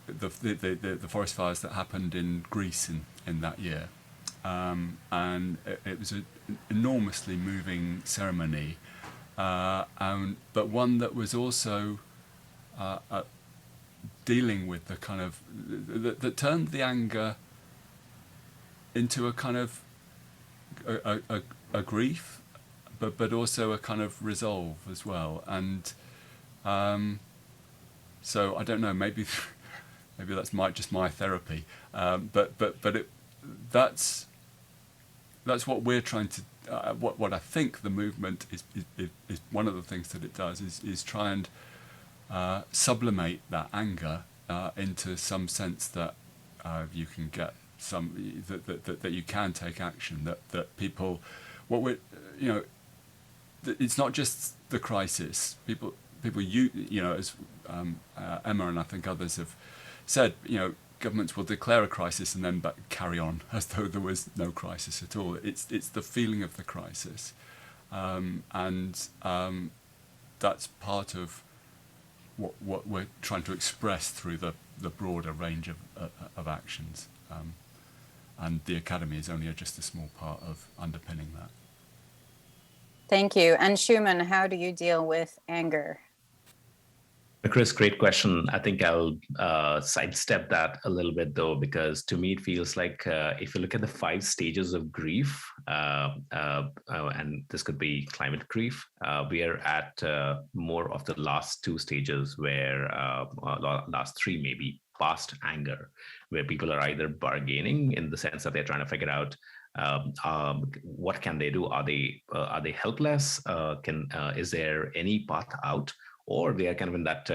the forest fires that happened in Greece in that year, and it was an enormously moving ceremony, but one that was also dealing with the kind of that turned the anger into a kind of a grief, but also a kind of resolve as well, and so I don't know, maybe that's just my therapy, that's what we're trying to. What I think the movement is one of the things that it does is try and sublimate that anger into some sense that you can get that you can take action, that people, what we're it's not just the crisis. People, you know, as Emma and I think others have said, you know, governments will declare a crisis and then carry on as though there was no crisis at all. It's the feeling of the crisis, and that's part of what we're trying to express through the broader range of actions. And the Academy is only just a small part of underpinning that. Thank you. And Anshuman, how do you deal with anger? Chris, great question. I think I'll sidestep that a little bit, though, because to me, it feels like if you look at the 5 stages of grief, and this could be climate grief, we are at more of the last 2 stages where, last 3 maybe, past anger, where people are either bargaining in the sense that they're trying to figure out what can they do? Are they helpless? Is there any path out? Or they are kind of in that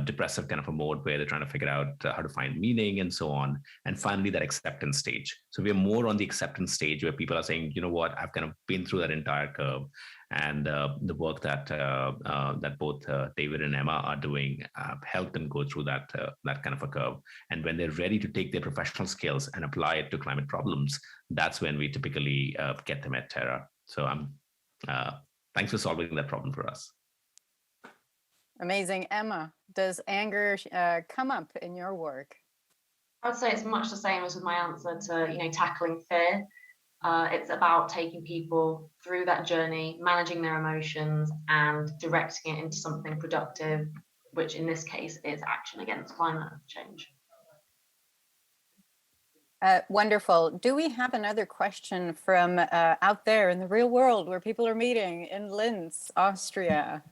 depressive kind of a mode where they're trying to figure out how to find meaning and so on. And finally, that acceptance stage. So we are more on the acceptance stage where people are saying, you know what, I've kind of been through that entire curve. And the work that both David and Emma are doing helped them go through that kind of a curve. And when they're ready to take their professional skills and apply it to climate problems, that's when we typically get them at Terra. So thanks for solving that problem for us. Amazing. Emma, does anger come up in your work? I would say it's much the same as with my answer to, you know, tackling fear. It's about taking people through that journey, managing their emotions and directing it into something productive, which in this case is action against climate change. Wonderful. Do we have another question from out there in the real world where people are meeting in Linz, Austria?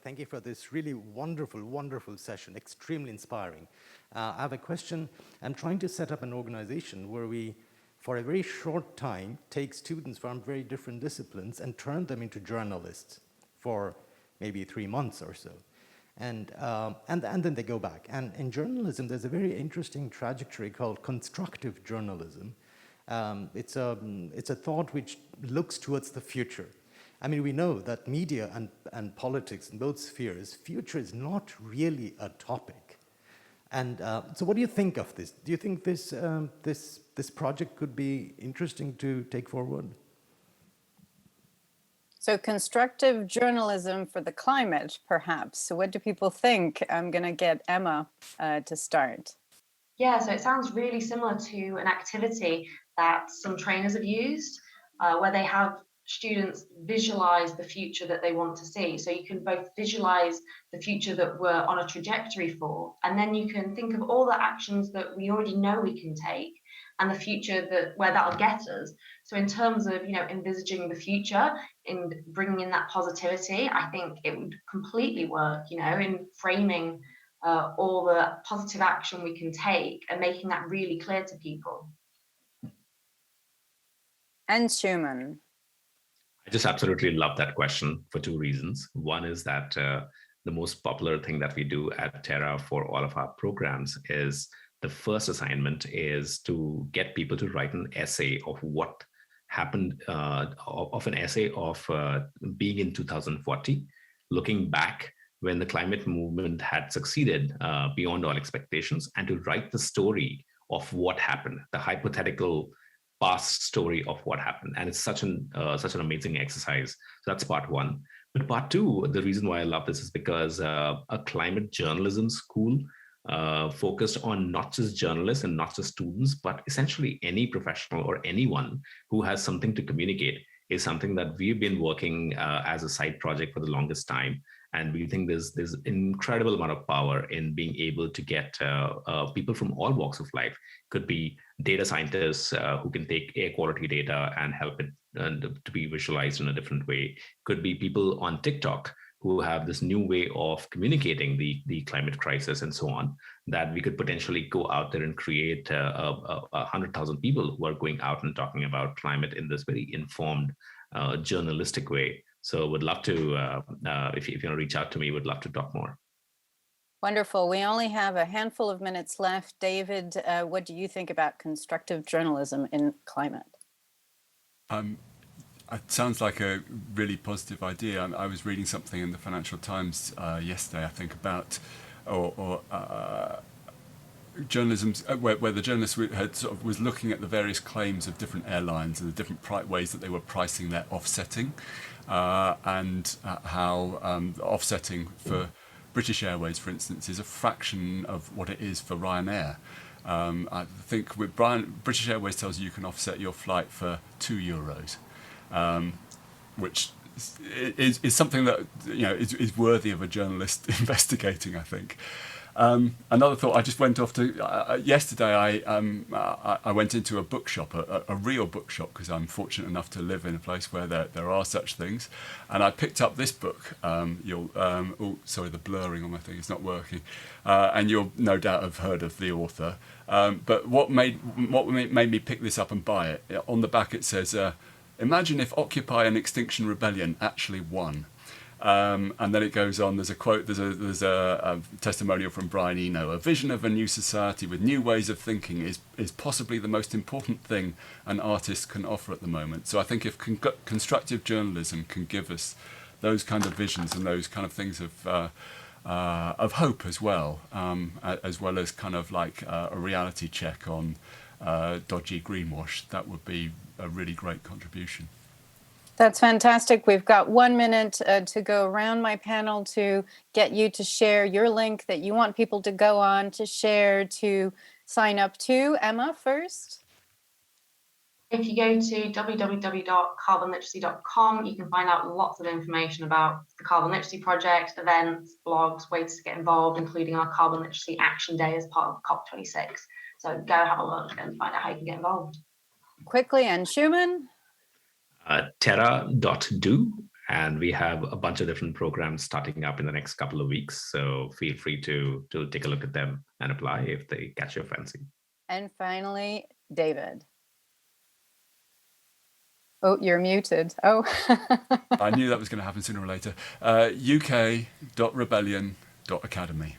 Thank you for this really wonderful, wonderful session, extremely inspiring. I have a question. I'm trying to set up an organization where we, for a very short time, take students from very different disciplines and turn them into journalists for maybe 3 months or so. And then they go back. And in journalism, there's a very interesting trajectory called constructive journalism. It's a thought which looks towards the future. I mean, we know that media and politics in both spheres, future is not really a topic. And so what do you think of this? Do you think this project could be interesting to take forward? So constructive journalism for the climate, perhaps. So what do people think? I'm going to get Emma to start. Yeah, so it sounds really similar to an activity that some trainers have used, where they have students visualize the future that they want to see. So you can both visualize the future that we're on a trajectory for, and then you can think of all the actions that we already know we can take and the future where that'll get us. So in terms of, you know, envisaging the future, in bringing in that positivity, I think it would completely work, you know, in framing all the positive action we can take and making that really clear to people. Anshuman. I just absolutely love that question for 2 reasons. One is that the most popular thing that we do at Terra for all of our programs is the first assignment is to get people to write an essay of what happened, of an essay of being in 2040, looking back when the climate movement had succeeded beyond all expectations, and to write the story of what happened, the hypothetical past story of what happened. And it's such an amazing exercise. So that's part 1. But part 2, the reason why I love this is because a climate journalism school focused on not just journalists and not just students, but essentially any professional or anyone who has something to communicate is something that we've been working as a side project for the longest time. And we think there's incredible amount of power in being able to get people from all walks of life. Could be data scientists who can take air quality data and help it to be visualized in a different way. Could be people on TikTok who have this new way of communicating the climate crisis and so on, that we could potentially go out there and create 100,000 people who are going out and talking about climate in this very informed, journalistic way. So would love to, if you want to reach out to me, would love to talk more. Wonderful. We only have a handful of minutes left. David, what do you think about constructive journalism in climate? It sounds like a really positive idea. I was reading something in the Financial Times yesterday, I think, about journalism, where the journalist had was looking at the various claims of different airlines and the different ways that they were pricing their offsetting, and how offsetting for British Airways, for instance, is a fraction of what it is for Ryanair. I think with British Airways tells you can offset your flight for €2, which is something that is worthy of a journalist investigating, I think. Another thought, I just went off to yesterday. I went into a bookshop, a real bookshop, because I'm fortunate enough to live in a place where there are such things, and I picked up this book. Oh, sorry, the blurring on my thing is not working, and you'll no doubt have heard of the author. But what made me pick this up and buy it? On the back it says, "Imagine if Occupy and Extinction Rebellion actually won." And then it goes on. There's a quote. There's a testimonial from Brian Eno. "A vision of a new society with new ways of thinking is possibly the most important thing an artist can offer at the moment." So I think if constructive journalism can give us those kind of visions and those kind of things of hope as well as kind of like a reality check on dodgy greenwash, that would be a really great contribution. That's fantastic. We've got 1 minute to go around my panel to get you to share your link that you want people to go on, to share, to sign up to. Emma, first. If you go to www.carbonliteracy.com, you can find out lots of information about the Carbon Literacy Project, events, blogs, ways to get involved, including our Carbon Literacy Action Day as part of COP26. So go have a look and find out how you can get involved. Quickly, Anshuman. Terra.do, and we have a bunch of different programs starting up in the next couple of weeks, so feel free to take a look at them and apply if they catch your fancy. And finally, David. Oh, you're muted. Oh. I knew that was going to happen sooner or later. uk.rebellion.academy.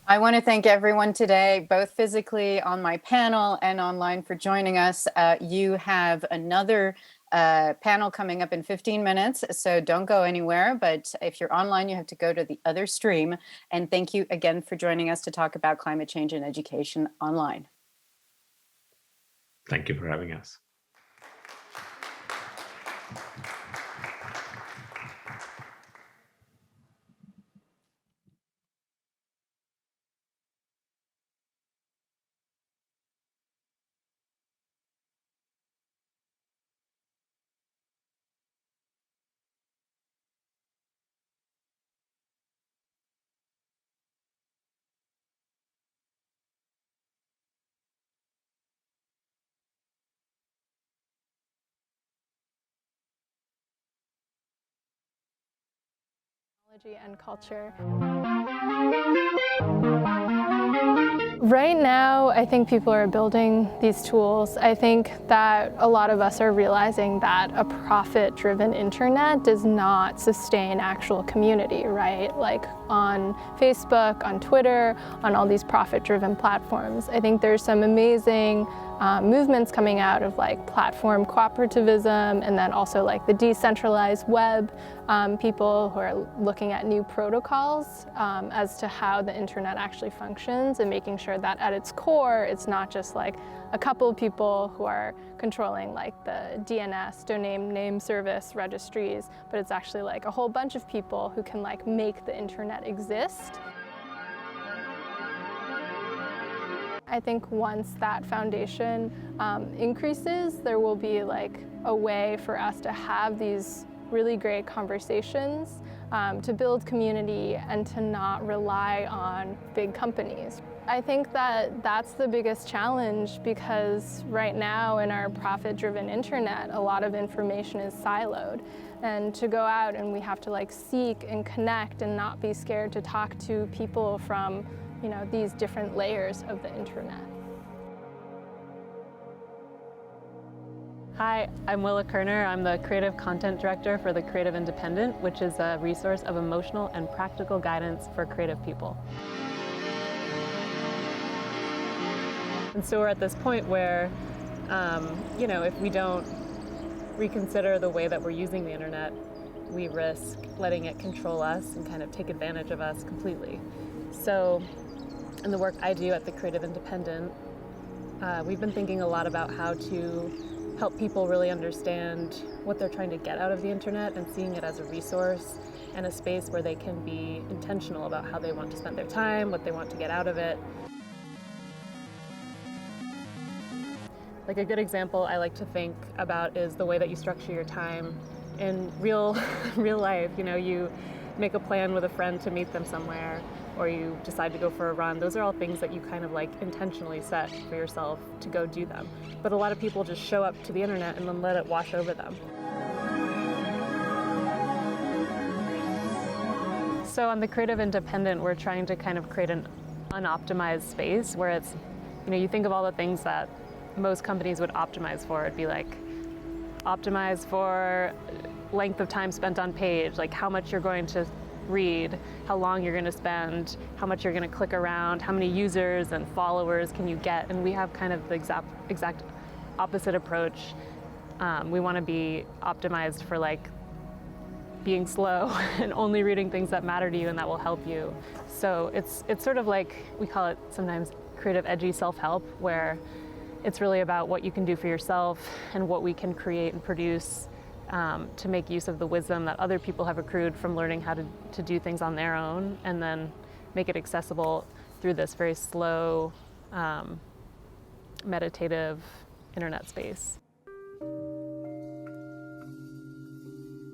I want to thank everyone today, both physically on my panel and online, for joining us. You have another panel coming up in 15 minutes, so don't go anywhere. But if you're online, you have to go to the other stream. And thank you again for joining us to talk about climate change and education online. Thank you for having us. And culture. Right now, I think people are building these tools. I think that a lot of us are realizing that a profit-driven internet does not sustain actual community, right? Like on Facebook, on Twitter, on all these profit-driven platforms. I think there's some amazing movements coming out of like platform cooperativism, and then also like the decentralized web, people who are looking at new protocols as to how the internet actually functions, and making sure that at its core, it's not just like a couple of people who are controlling like the DNS, domain name service registries, but it's actually like a whole bunch of people who can like make the internet exist. I think once that foundation increases, there will be like a way for us to have these really great conversations, to build community and to not rely on big companies. I think that that's the biggest challenge, because right now in our profit-driven internet, a lot of information is siloed. And to go out and we have to like seek and connect and not be scared to talk to people from, you know, these different layers of the internet. Hi, I'm Willa Kerner. I'm the Creative Content Director for the Creative Independent, which is a resource of emotional and practical guidance for creative people. And so we're at this point where, if we don't reconsider the way that we're using the internet, we risk letting it control us and kind of take advantage of us completely. So in the work I do at the Creative Independent, we've been thinking a lot about how to help people really understand what they're trying to get out of the internet and seeing it as a resource and a space where they can be intentional about how they want to spend their time, what they want to get out of it. Like a good example I like to think about is the way that you structure your time in real life. You make a plan with a friend to meet them somewhere, or you decide to go for a run. Those are all things that you kind of like intentionally set for yourself to go do them. But a lot of people just show up to the internet and then let it wash over them. So on the Creative Independent, we're trying to kind of create an unoptimized space where it's, you think of all the things that most companies would optimize for. It'd be like, optimize for length of time spent on page, like how much you're going to read, how long you're going to spend, how much you're going to click around, how many users and followers can you get. And we have kind of the exact opposite approach. We want to be optimized for like being slow and only reading things that matter to you and that will help you. So it's sort of like, we call it sometimes creative edgy self-help, where it's really about what you can do for yourself and what we can create and produce to make use of the wisdom that other people have accrued from learning how to do things on their own, and then make it accessible through this very slow, meditative internet space.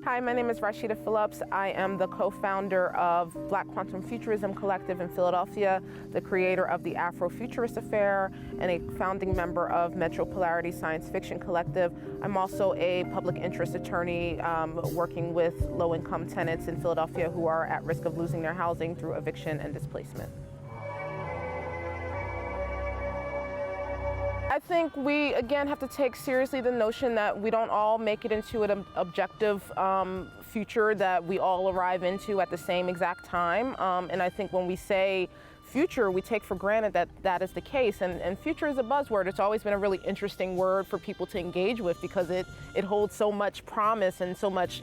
Hi, my name is Rashida Phillips. I am the co-founder of Black Quantum Futurism Collective in Philadelphia, the creator of the Afrofuturist Affair, and a founding member of Metro Polarity Science Fiction Collective. I'm also a public interest attorney working with low-income tenants in Philadelphia who are at risk of losing their housing through eviction and displacement. I think we, again, have to take seriously the notion that we don't all make it into an objective future that we all arrive into at the same exact time. And I think when we say future, we take for granted that that is the case. And future is a buzzword. It's always been a really interesting word for people to engage with because it holds so much promise and so much,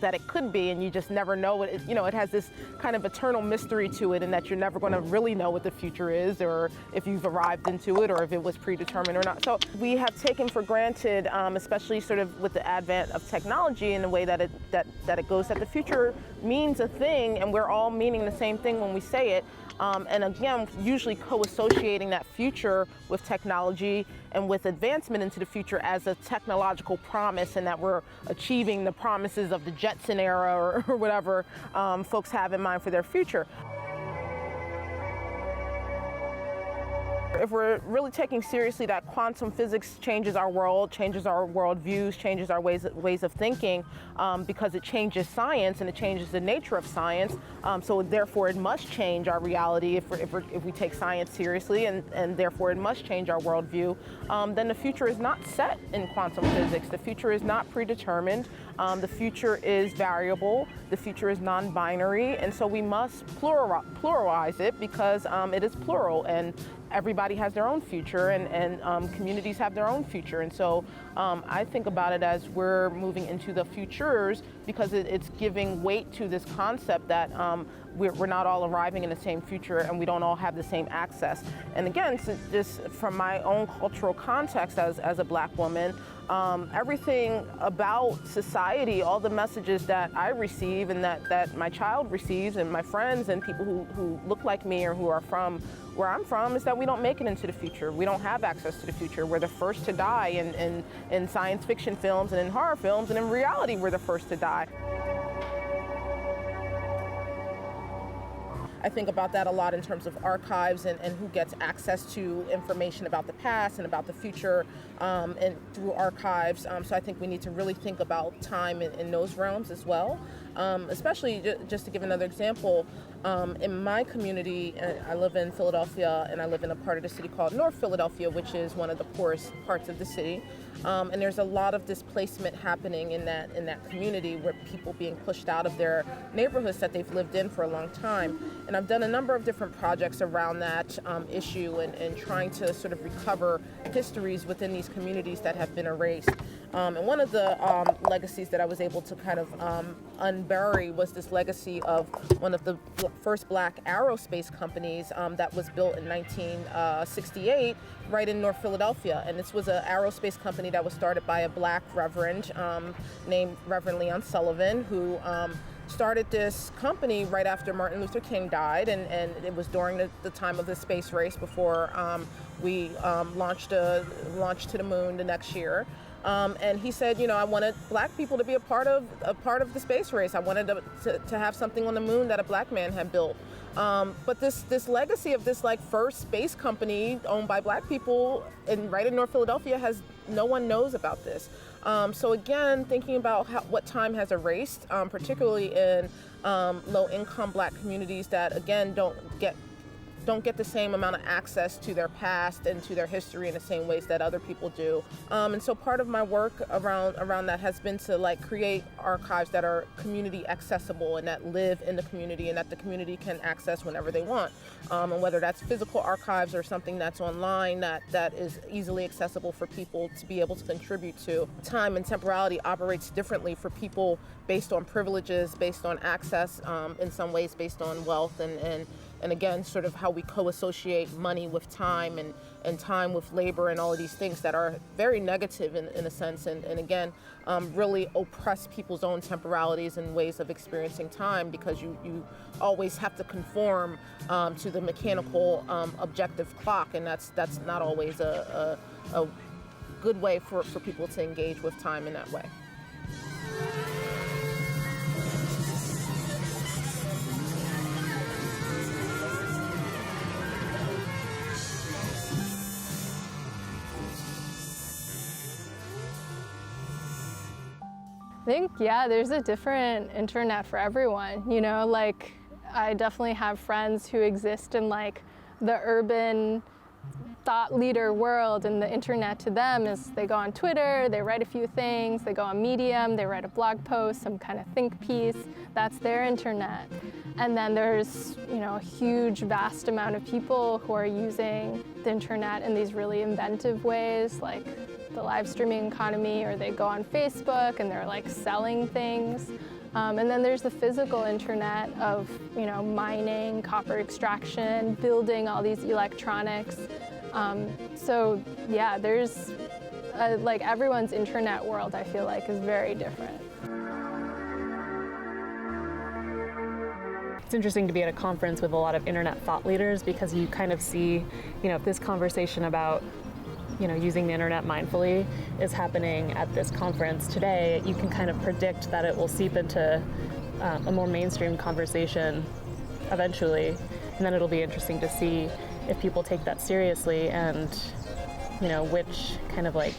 that it could be, and you just never know it. It has this kind of eternal mystery to it, and that you're never going to really know what the future is, or if you've arrived into it, or if it was predetermined or not. So we have taken for granted, especially sort of with the advent of technology and the way that it goes, that the future means a thing, and we're all meaning the same thing when we say it. And again, usually co-associating that future with technology and with advancement into the future as a technological promise, and that we're achieving the promises of the Jetson era or whatever folks have in mind for their future. If we're really taking seriously that quantum physics changes our world, changes our worldviews, changes our ways of thinking, because it changes science and it changes the nature of science, so therefore it must change our reality if we take science seriously, and therefore it must change our worldview, then the future is not set in quantum physics. The future is not predetermined. The future is variable. The future is non-binary, and so we must pluralize it because it is plural, and everybody has their own future, and communities have their own future. And so I think about it as we're moving into the futures because it's giving weight to this concept that we're not all arriving in the same future and we don't all have the same access. And again, just from my own cultural context as a Black woman, everything about society, all the messages that I receive and that my child receives and my friends and people who look like me or who are from where I'm from, is that we don't make it into the future. We don't have access to the future. We're the first to die in science fiction films and in horror films, and in reality, we're the first to die. I think about that a lot in terms of archives and who gets access to information about the past and about the future and through archives. So I think we need to really think about time in those realms as well. Especially, just to give another example, in my community, I live in Philadelphia, and I live in a part of the city called North Philadelphia, which is one of the poorest parts of the city. And there's a lot of displacement happening in that community, where people being pushed out of their neighborhoods that they've lived in for a long time. And I've done a number of different projects around that issue and trying to sort of recover histories within these communities that have been erased. And one of the legacies that I was able to kind of unbury was this legacy of one of the first Black aerospace companies that was built in 1968 right in North Philadelphia. And this was an aerospace company that was started by a Black reverend named Reverend Leon Sullivan, who started this company right after Martin Luther King died, and it was during the time of the space race before we launched to the moon the next year. And he said, you know, I wanted Black people to be a part of the space race. I wanted to have something on the moon that a Black man had built. But this legacy of this like first space company owned by Black people right in North Philadelphia no one knows about this. So again, thinking about what time has erased, particularly in low-income Black communities that again don't get the same amount of access to their past and to their history in the same ways that other people do. And so part of my work around that has been to like create archives that are community accessible and that live in the community and that the community can access whenever they want. And whether that's physical archives or something that's online that is easily accessible for people to be able to contribute to. Time and temporality operates differently for people based on privileges, based on access, in some ways based on wealth and again, sort of how we co-associate money with time and time with labor and all of these things that are very negative in a sense and again, really oppress people's own temporalities and ways of experiencing time because you always have to conform to the mechanical objective clock, and that's not always a good way for people to engage with time in that way. I think, yeah, there's a different internet for everyone, you know, like I definitely have friends who exist in like the urban thought leader world, and the internet to them is they go on Twitter, they write a few things, they go on Medium, they write a blog post, some kind of think piece, that's their internet. And then there's, you know, a huge, vast amount of people who are using the internet in these really inventive ways, like the live streaming economy, or they go on Facebook and they're like selling things. And then there's the physical internet of, you know, mining, copper extraction, building all these electronics. So yeah, there's like everyone's internet world, I feel like, is very different. It's interesting to be at a conference with a lot of internet thought leaders because you kind of see, you know, this conversation about, you know, using the internet mindfully is happening at this conference today. You can kind of predict that it will seep into a more mainstream conversation eventually, and then it'll be interesting to see if people take that seriously and, you know, which kind of like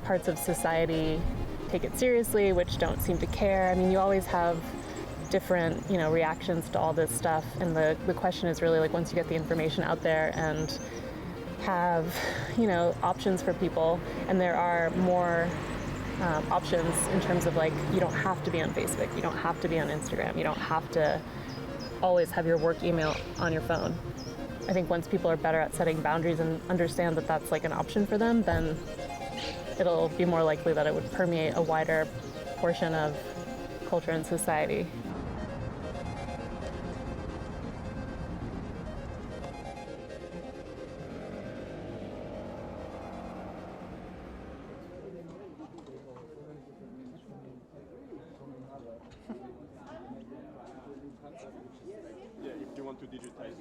parts of society take it seriously, which don't seem to care. I mean, you always have different, you know, reactions to all this stuff, and the question is really like once you get the information out there and have, you know, options for people, and there are more options in terms of like you don't have to be on Facebook, you don't have to be on Instagram, you don't have to always have your work email on your phone. I think once people are better at setting boundaries and understand that that's like an option for them, then it'll be more likely that it would permeate a wider portion of culture and society. Yeah, if you want to digitize